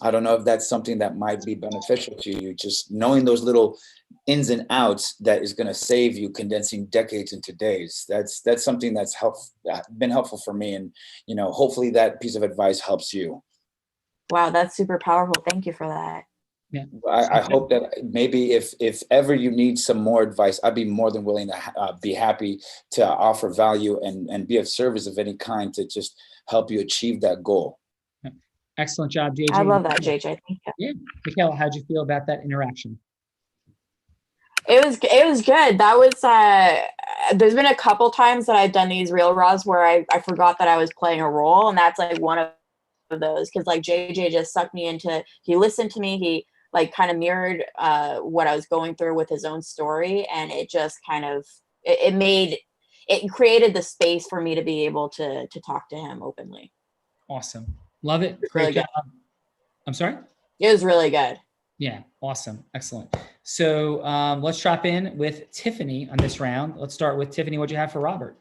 I don't know if that's something that might be beneficial to you, just knowing those little ins and outs that is going to save you condensing decades into days. That's something that's been helpful for me. And, hopefully that piece of advice helps you. Wow, that's super powerful. Thank you for that. Yeah. I hope that maybe if ever you need some more advice, I'd be more than willing to be happy to offer value and be of service of any kind to just help you achieve that goal. Excellent job, JJ. I love that, JJ. Thank you. Yeah. Michaela, how'd you feel about that interaction? It was good. That was there's been a couple times that I've done these real raws where I forgot that I was playing a role, and that's like one of those, because like JJ just sucked me into, he listened to me, he like kind of mirrored what I was going through with his own story, and it just kind of it created the space for me to be able to talk to him openly. Awesome. Love it. It's Great really job. good. I'm sorry? It was really good. Yeah, awesome. Excellent. So let's drop in with Tiffany on this round. Let's start with Tiffany. What'd you have for Robert?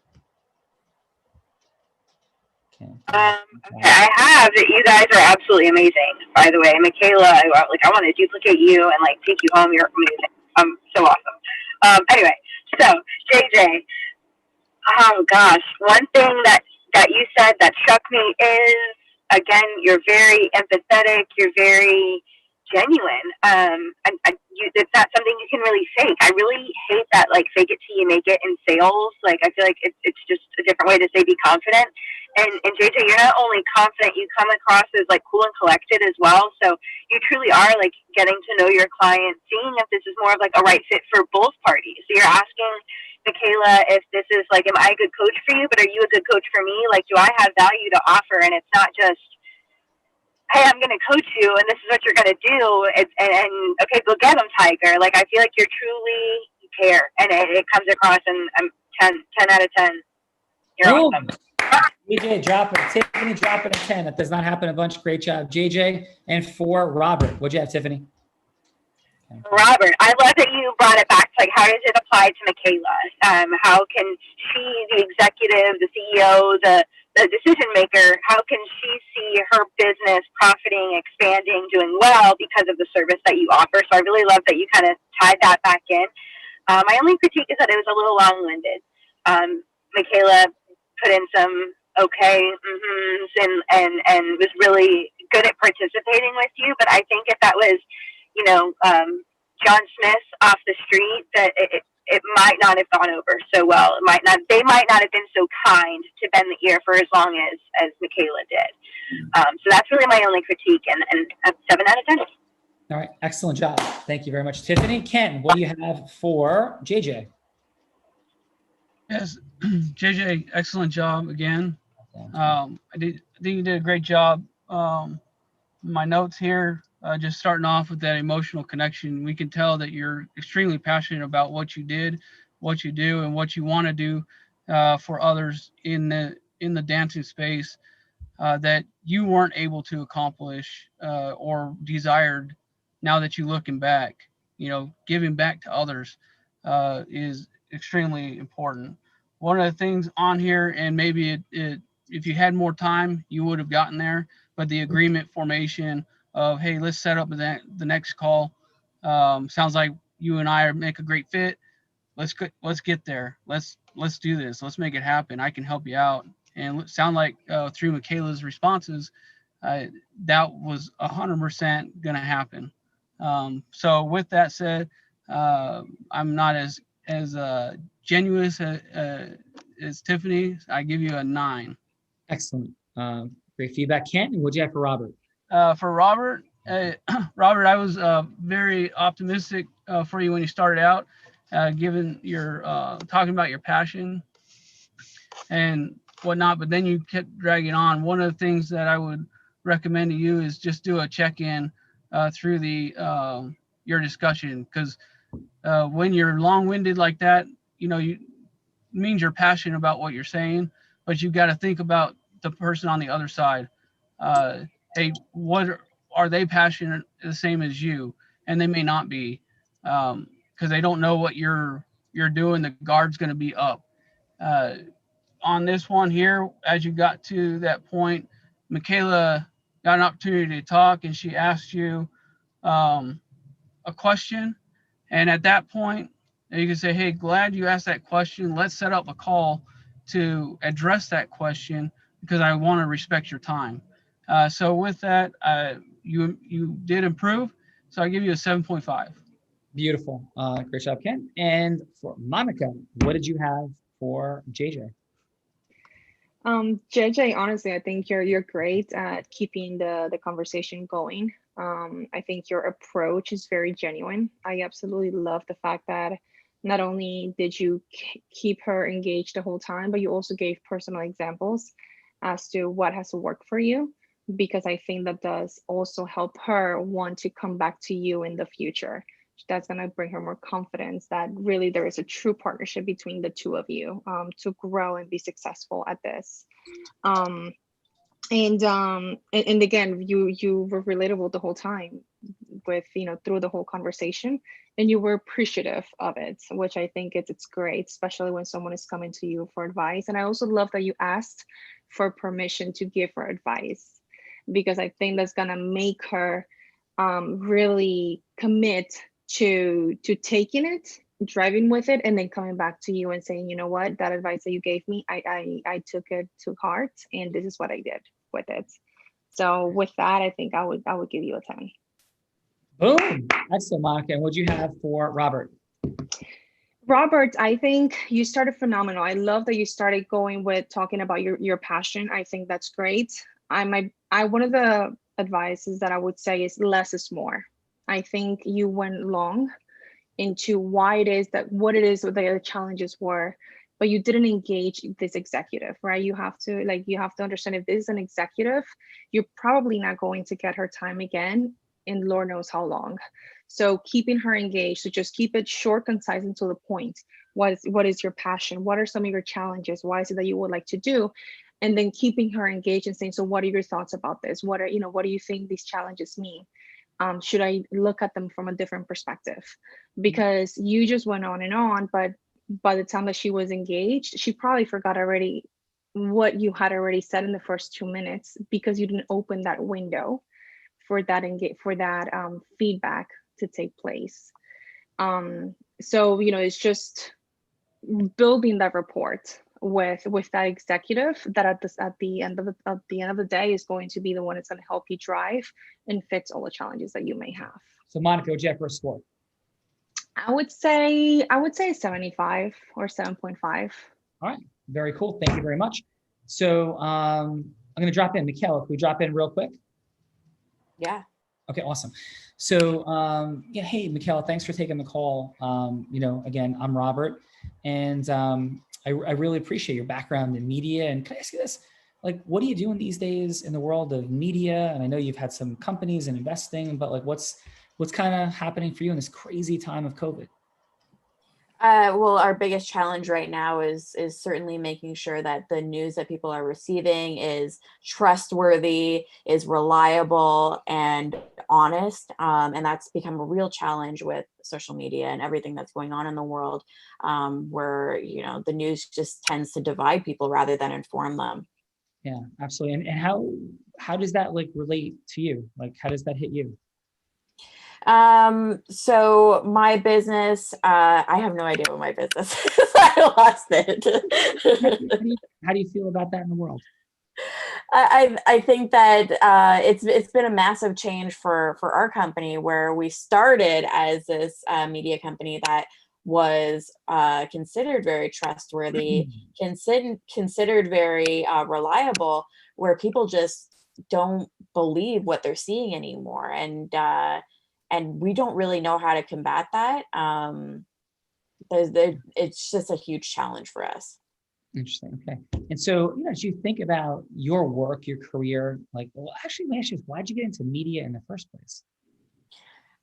Okay, I have that. You guys are absolutely amazing. By the way, Michaela, I want to duplicate you and like take you home. You're amazing. So awesome. Anyway, so JJ, oh gosh, one thing that you said that struck me is, again, you're very empathetic. You're very genuine. It's not something you can really fake. I really hate that, like, fake it till you make it in sales. Like, I feel like it's just a different way to say be confident. And JJ, you're not only confident, you come across as like cool and collected as well. So you truly are like getting to know your client, seeing if this is more of like a right fit for both parties. So you're asking Michaela if this is like, am I a good coach for you? But are you a good coach for me? Like, do I have value to offer? And it's not just, hey, I'm going to coach you and this is what you're going to do. And okay, go get them, Tiger. Like, I feel like you're truly care, and it comes across, and I'm 10 out of 10. You're awesome. JJ, drop it. Tiffany, drop it at 10. That does not happen a bunch. Great job, JJ. And for Robert, what'd you have, Tiffany? Robert, I love that you brought it back to like, how does it apply to Michaela? How can she, the executive, the CEO, the decision maker, how can she see her business profiting, expanding, doing well because of the service that you offer? So I really love that you kind of tied that back in. My only critique is that it was a little long-winded. Michaela put in some okay and was really good at participating with you. But I think if that was, John Smith off the street, that it might not have gone over so well. They might not have been so kind to bend the ear for as long as Michaela did. So that's really my only critique, and 7 out of 10. All right, excellent job. Thank you very much, Tiffany. Ken, what do you have for JJ? Yes, JJ, excellent job again. I think you did a great job. My notes here, just starting off with that emotional connection, we can tell that you're extremely passionate about what you did, what you do, and what you want to do for others in the dancing space that you weren't able to accomplish or desired. Now that you're looking back, giving back to others is extremely important. One of the things on here, and maybe if you had more time, you would have gotten there, but the agreement formation of, hey, let's set up the next call. Sounds like you and I make a great fit. Let's get there. Let's do this. Let's make it happen. I can help you out. And it sound like through Michaela's responses, that was 100% going to happen. So with that said, I'm not as genuine as Tiffany. I give you a 9. Excellent. Great feedback. Kent, and what'd you have for Robert? For Robert, Robert, I was very optimistic for you when you started out, given your talking about your passion and whatnot, but then you kept dragging on. One of the things that I would recommend to you is just do a check-in through your discussion, because when you're long-winded like that, you means you're passionate about what you're saying, but you've got to think about the person on the other side. Hey, what are they passionate the same as you? And they may not be, because they don't know what you're doing. The guard's going to be up. On this one here, as you got to that point, Michaela got an opportunity to talk, and she asked you a question. And at that point, you can say, hey, glad you asked that question. Let's set up a call to address that question, because I want to respect your time. So with that, you did improve. So I give you a 7.5. Beautiful. Great job, Ken. And for Monica, what did you have for JJ? JJ, honestly, I think you're great at keeping the conversation going. I think your approach is very genuine. I absolutely love the fact that not only did you keep her engaged the whole time, but you also gave personal examples as to what has worked for you, because I think that does also help her want to come back to you in the future. That's going to bring her more confidence that really there is a true partnership between the two of you, to grow and be successful at this. Um, and again, you were relatable the whole time with, through the whole conversation, and you were appreciative of it, which I think it's great, especially when someone is coming to you for advice. And I also love that you asked for permission to give her advice, because I think that's gonna make her really commit to taking it, driving with it, and then coming back to you and saying, you know what, that advice that you gave me, I took it to heart, and this is what I did with it. So with that, I think I would give you a 10. Boom. Excellent, Monica. And what'd you have for Robert? Robert, I think you started phenomenal. I love that you started going with talking about your passion. I think that's great. I one of the advices that I would say is less is more. I think you went long into why it is that what it is what the challenges were, but you didn't engage this executive, right? You have to understand, if this is an executive, you're probably not going to get her time again in Lord knows how long. So keeping her engaged, so just keep it short, concise, and to the point. What is your passion? What are some of your challenges? Why is it that you would like to do? And then keeping her engaged and saying, so what are your thoughts about this? What do you think these challenges mean? Should I look at them from a different perspective? Because you just went on, but by the time that she was engaged, she probably forgot already what you had already said in the first 2 minutes, because you didn't open that window for that feedback to take place. So it's just building that rapport with that executive that at the end of the day is going to be the one that's going to help you drive and fix all the challenges that you may have. So Monica, what'd you have for a score? I would say 75 or 7.5. All right, very cool. Thank you very much. So I'm going to drop in. Michaela, can we drop in real quick? Yeah. Okay, awesome. So yeah, hey, Michaela, thanks for taking the call. Again, I'm Robert, and I really appreciate your background in media. And can I ask you this? Like, what are you doing these days in the world of media? And I know you've had some companies and investing, but like, what's kind of happening for you in this crazy time of COVID? Well, our biggest challenge right now is certainly making sure that the news that people are receiving is trustworthy, is reliable, and honest. And that's become a real challenge with social media and everything that's going on in the world, where the news just tends to divide people rather than inform them. Yeah, absolutely. And how does that like relate to you? Like, how does that hit you? So my business, I have no idea what my business is. I lost it. How do you feel about that in the world? I think that it's been a massive change for our company, where we started as this media company that was considered very trustworthy, considered very reliable, where people just don't believe what they're seeing anymore, and we don't really know how to combat that. It's just a huge challenge for us. Interesting. Okay. And so, as you think about your work, your career, like, well, actually, let me ask you, why'd you get into media in the first place?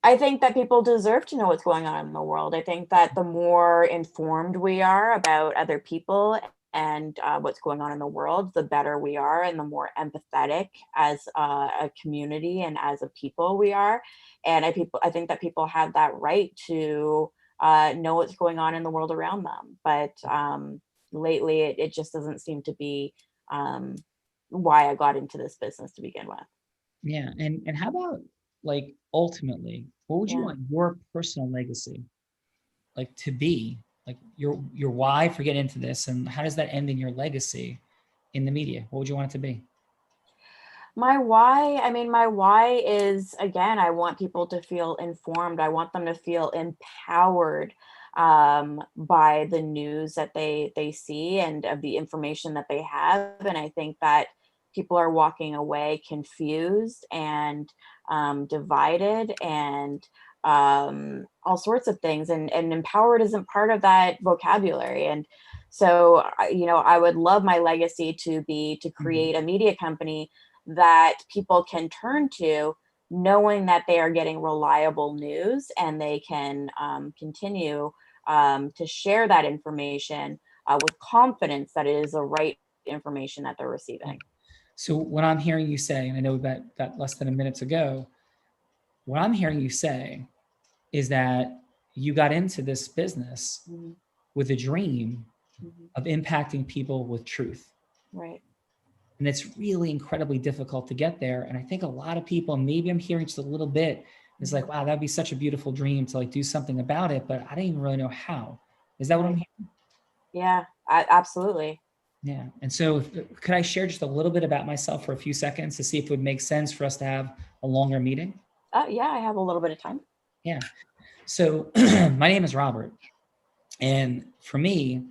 I think that people deserve to know what's going on in the world. I think that the more informed we are about other people and what's going on in the world, the better we are, and the more empathetic as a community and as a people we are. And I think that people have that right to know what's going on in the world around them. But lately, it just doesn't seem to be why I got into this business to begin with. Yeah. And how about, like, ultimately, what would you want your personal legacy like to be? Like your why for getting into this, and how does that end in your legacy in the media? What would you want it to be? My why is, again, I want people to feel informed. I want them to feel empowered. by the news that they see and of the information that they have. And I think that people are walking away confused and divided and all sorts of things. And empowered isn't part of that vocabulary. And so, I would love my legacy to be to create a media company that people can turn to, knowing that they are getting reliable news, and they can continue to share that information with confidence that it is the right information that they're receiving. So what I'm hearing you say, and I know that less than a minute to go, what I'm hearing you say is that you got into this business with a dream of impacting people with truth. Right. And it's really incredibly difficult to get there. And I think a lot of people, maybe I'm hearing just a little bit, is like, wow, that'd be such a beautiful dream to like do something about it, but I didn't even really know how. Is that what I'm hearing? Yeah, absolutely. Yeah. And so could I share just a little bit about myself for a few seconds to see if it would make sense for us to have a longer meeting? Yeah, I have a little bit of time. Yeah. So my name is Robert. And for me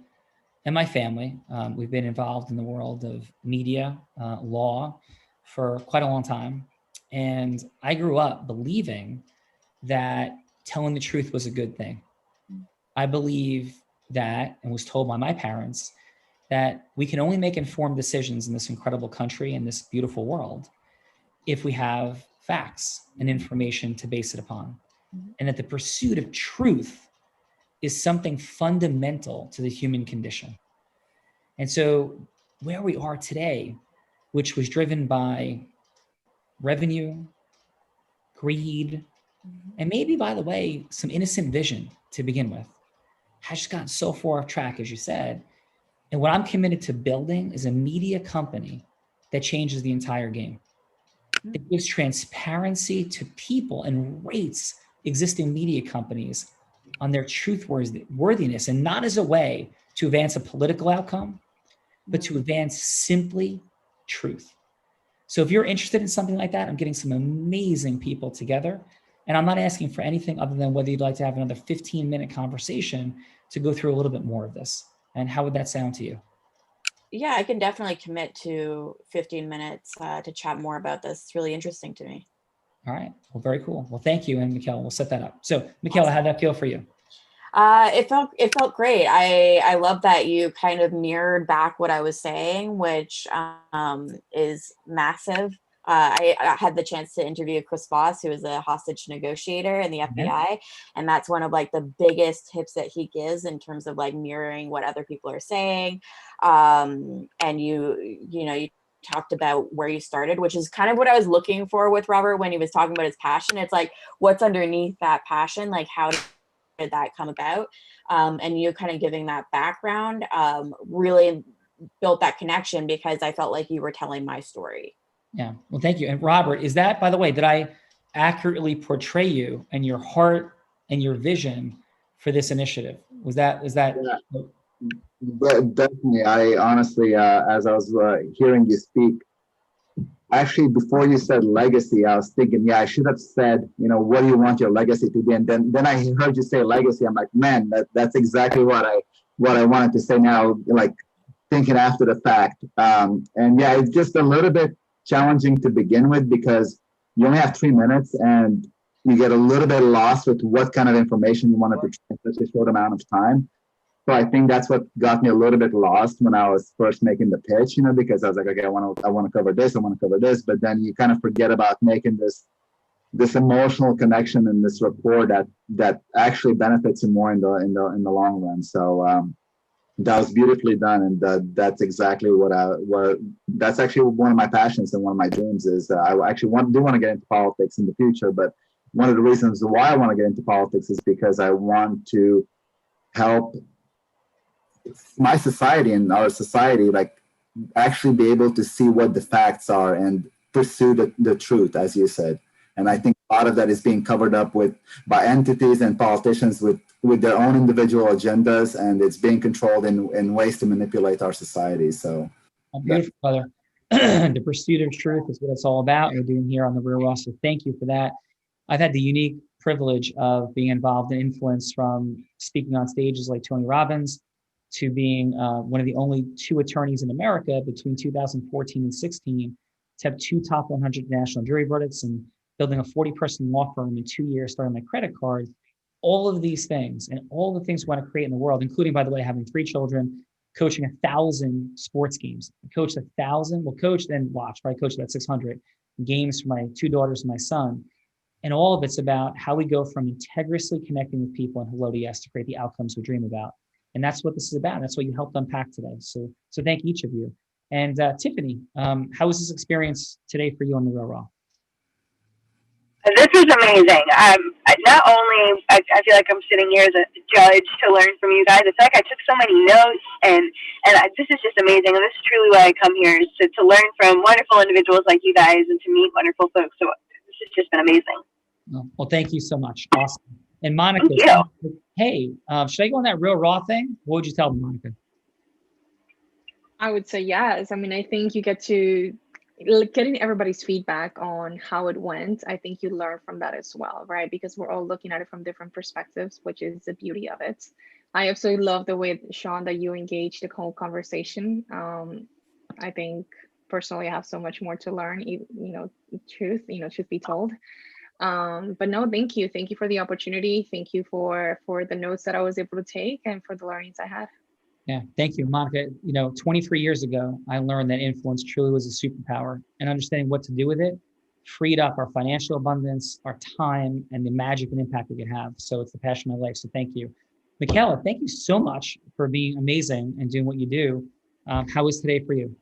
and my family, we've been involved in the world of media, law for quite a long time. And I grew up believing that telling the truth was a good thing. I believe that, and was told by my parents, that we can only make informed decisions in this incredible country and this beautiful world if we have facts and information to base it upon. And that the pursuit of truth is something fundamental to the human condition. And so where we are today, which was driven by revenue, greed, and maybe, by the way, some innocent vision to begin with, has just gotten so far off track, as you said. And what I'm committed to building is a media company that changes the entire game. That gives transparency to people and rates existing media companies on their truthworthiness, and not as a way to advance a political outcome, but to advance simply truth. So if you're interested in something like that, I'm getting some amazing people together. And I'm not asking for anything other than whether you'd like to have another 15-minute conversation to go through a little bit more of this. And how would that sound to you? Yeah, I can definitely commit to 15 minutes to chat more about this. It's really interesting to me. All right. Well, very cool. Well, thank you. And Michaela, we'll set that up. So Michaela, how'd that feel for you? It felt great. I love that you kind of mirrored back what I was saying, which is massive. I had the chance to interview Chris Voss, who is a hostage negotiator in the FBI. And that's one of like the biggest tips that he gives in terms of like mirroring what other people are saying. And you talked about where you started, which is kind of what I was looking for with Robert when he was talking about his passion. It's like, what's underneath that passion? Like, how did that come about? And you kind of giving that background really built that connection, because I felt like you were telling my story. Yeah. Well, thank you. And Robert, is that, by the way, did I accurately portray you and your heart and your vision for this initiative? Was that? Yeah. Definitely. I honestly, as I was hearing you speak, actually, before you said legacy, I was thinking, yeah, I should have said, what do you want your legacy to be? And then I heard you say legacy. I'm like, man, that's exactly what I wanted to say now, like thinking after the fact. And yeah, it's just a little bit challenging to begin with, because you only have 3 minutes and you get a little bit lost with what kind of information you wanted to try in such a short amount of time. So I think that's what got me a little bit lost when I was first making the pitch, because I was like, okay, I want to cover this, but then you kind of forget about making this emotional connection and this rapport that actually benefits you more in the long run. So that was beautifully done, and that's exactly that's actually one of my passions and one of my dreams is I actually do want to get into politics in the future. But one of the reasons why I want to get into politics is because I want to help my society and our society like actually be able to see what the facts are and pursue the truth, as you said. And I think a lot of that is being covered up by entities and politicians with their own individual agendas, and it's being controlled in ways to manipulate our society. So beautiful, brother. The pursuit of truth is what it's all about. We're doing here on the Real Raw. So thank you for that. I've had the unique privilege of being involved in influence, from speaking on stages like Tony Robbins to being one of the only 2 attorneys in America between 2014 and 16 to have 2 top 100 national jury verdicts, and building a 40-person law firm in 2 years, starting my credit card. All of these things and all the things we want to create in the world, including, by the way, having 3 children, coaching 1,000 sports games. I coached 1,000, well, coached and watched, but I coached about 600 games for my 2 daughters and my son. And all of it's about how we go from integriously connecting with people and hello to yes to create the outcomes we dream about. And that's what this is about. That's what you helped unpack today. So thank each of you. And Tiffany, how was this experience today for you on the Real Raw? This was amazing. Not only I feel like I'm sitting here as a judge to learn from you guys. It's like I took so many notes, and this is just amazing. And this is truly why I come here, is to learn from wonderful individuals like you guys and to meet wonderful folks. So this has just been amazing. Well, thank you so much. Awesome. And Monica, hey, should I go on that Real Raw thing? What would you tell them, Monica? I would say yes. I mean, I think you get to getting everybody's feedback on how it went. I think you learn from that as well, right? Because we're all looking at it from different perspectives, which is the beauty of it. I absolutely love the way, Sean, that you engaged the whole conversation. I think personally I have so much more to learn, truth be told. But no, thank you for the opportunity. Thank you for the notes that I was able to take and for the learnings I had. Yeah, thank you, Monica. 23 years ago, I learned that influence truly was a superpower, and understanding what to do with it freed up our financial abundance, our time, and the magic and impact we could have. So it's the passion of my life. So thank you. Michaela, thank you so much for being amazing and doing what you do. How was today for you?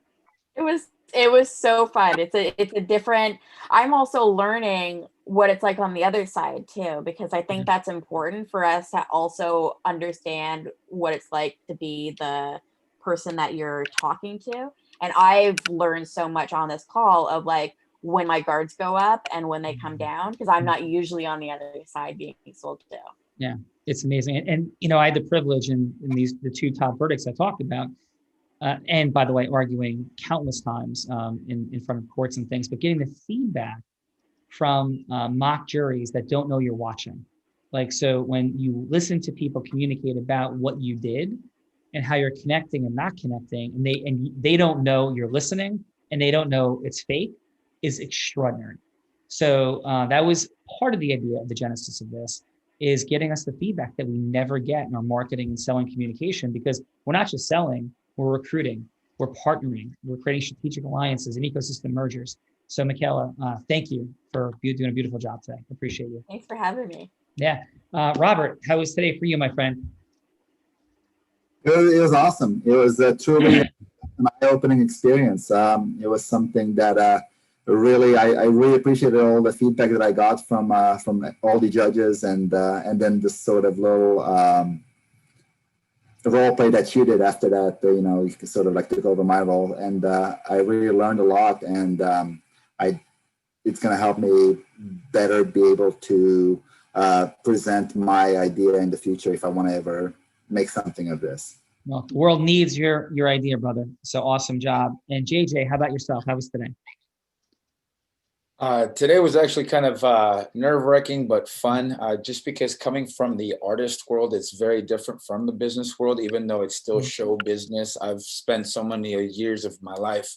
It was so fun. It's a different, I'm also learning what it's like on the other side too, because I think that's important for us to also understand what it's like to be the person that you're talking to. And I've learned so much on this call of like when my guards go up and when they come down, because I'm not usually on the other side being sold to. Yeah, it's amazing. And I had the privilege in the 2 top verdicts I talked about. And by the way, arguing countless times in front of courts and things, but getting the feedback from mock juries that don't know you're watching. Like, so when you listen to people communicate about what you did and how you're connecting and not connecting, and they don't know you're listening and they don't know it's fake, is extraordinary. So that was part of the idea of the genesis of this, is getting us the feedback that we never get in our marketing and selling communication, because we're not just selling, we're recruiting, we're partnering, we're creating strategic alliances and ecosystem mergers. So Michaela, thank you for doing a beautiful job today. Appreciate you. Thanks for having me. Yeah. Robert, how was today for you, my friend? It was awesome. It was truly an eye-opening experience. It was something that really, I really appreciated all the feedback that I got from all the judges, and then this sort of little role play that you did after that. You sort of like took over my role, and I really learned a lot, and it's going to help me better be able to present my idea in the future if I want to ever make something of this. Well, the world needs your idea, brother. So awesome job. And JJ, how about yourself? How was today? Today was actually kind of nerve-wracking but fun, just because coming from the artist world, it's very different from the business world, even though it's still show business. I've spent so many years of my life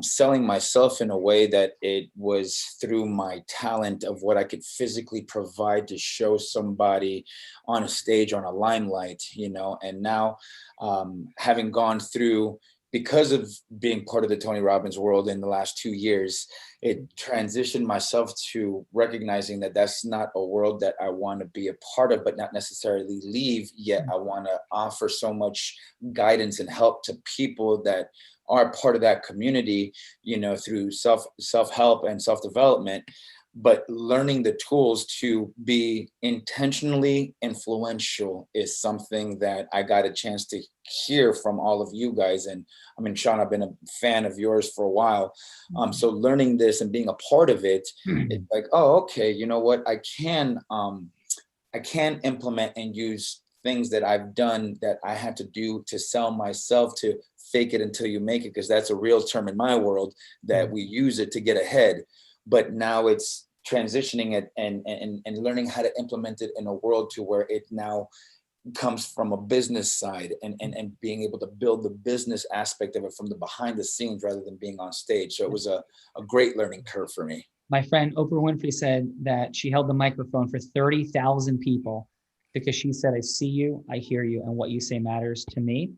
selling myself in a way that it was through my talent of what I could physically provide to show somebody on a stage, on a limelight, and now having gone through, because of being part of the Tony Robbins world in the last 2 years, it transitioned myself to recognizing that that's not a world that I want to be a part of, but not necessarily leave, yet I want to offer so much guidance and help to people that are part of that community, through self-help and self-development. But learning the tools to be intentionally influential is something that I got a chance to hear from all of you guys. And I mean, Sean, I've been a fan of yours for a while. So learning this and being a part of it, it's like, oh, okay, you know what? I can implement and use things that I've done that I had to do to sell myself, to fake it until you make it, because that's a real term in my world that we use it to get ahead. But now it's transitioning it and learning how to implement it in a world to where it now comes from a business side and being able to build the business aspect of it from the behind the scenes rather than being on stage. So it was a great learning curve for me. My friend Oprah Winfrey said that she held the microphone for 30,000 people because she said, I see you, I hear you, and what you say matters to me.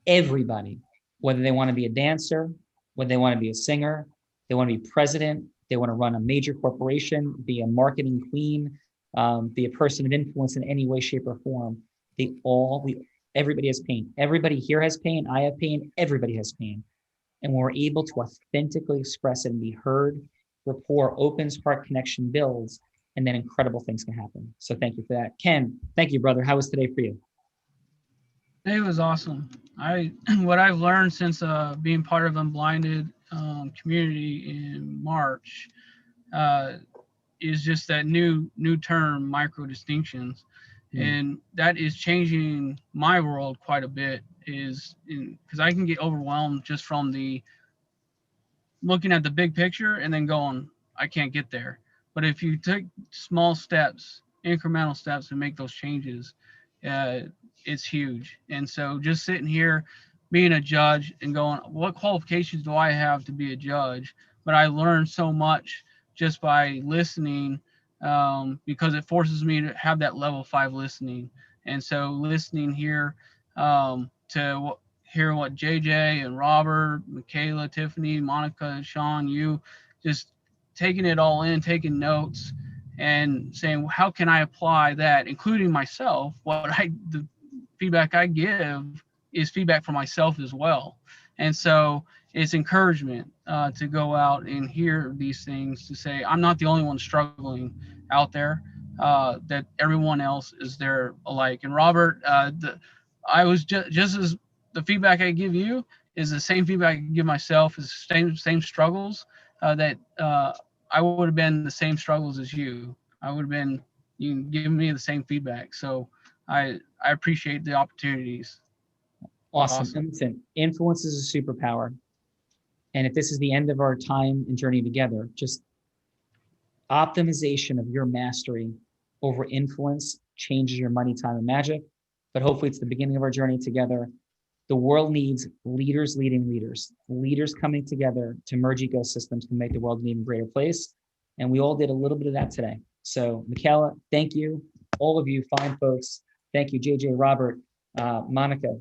Everybody, whether they want to be a dancer, whether they want to be a singer, they want to be president, they want to run a major corporation, be a marketing queen, be a person of influence in any way, shape, or form. Everybody has pain. Everybody here has pain. I have pain. Everybody has pain. And when we're able to authentically express it and be heard, rapport opens, heart connection builds, and then incredible things can happen. So thank you for that. Ken, thank you, brother. How was today for you? It was awesome. What I've learned since being part of Unblinded community in March is just that new term, micro distinctions, and that is changing my world quite a bit. Because I can get overwhelmed just from the looking at the big picture and then going, I can't get there. But if you take small steps, incremental steps, and make those changes, it's huge. And so just sitting here being a judge and going, what qualifications do I have to be a judge? But I learned so much just by listening, because it forces me to have that level 5 listening. And so listening here to hear what JJ and Robert, Michaela, Tiffany, Monica, Sean, you just taking it all in, taking notes and saying, well, how can I apply that, including myself? The feedback I give is feedback for myself as well. And so it's encouragement to go out and hear these things, to say, I'm not the only one struggling out there, that everyone else is there alike. And Robert, I was just as the feedback I give you is the same feedback I give myself, is same struggles, that I would have been the same struggles as you. I would have been, you giving me the same feedback. So I appreciate the opportunities. Awesome. And listen, influence is a superpower. And if this is the end of our time and journey together, just optimization of your mastery over influence changes your money, time, and magic. But hopefully it's the beginning of our journey together. The world needs leaders leading leaders, leaders coming together to merge ecosystems to make the world an even greater place. And we all did a little bit of that today. So Michaela, thank you. All of you fine folks. Thank you, JJ, Robert, Monica.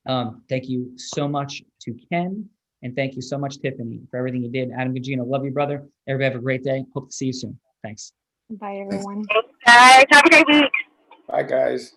Thank you so much to Ken. And thank you so much, Tiffany, for everything you did. Adam Gugino, love you, brother. Everybody have a great day. Hope to see you soon. Thanks. Bye, everyone. Thanks, guys. Have a great week. Bye, guys.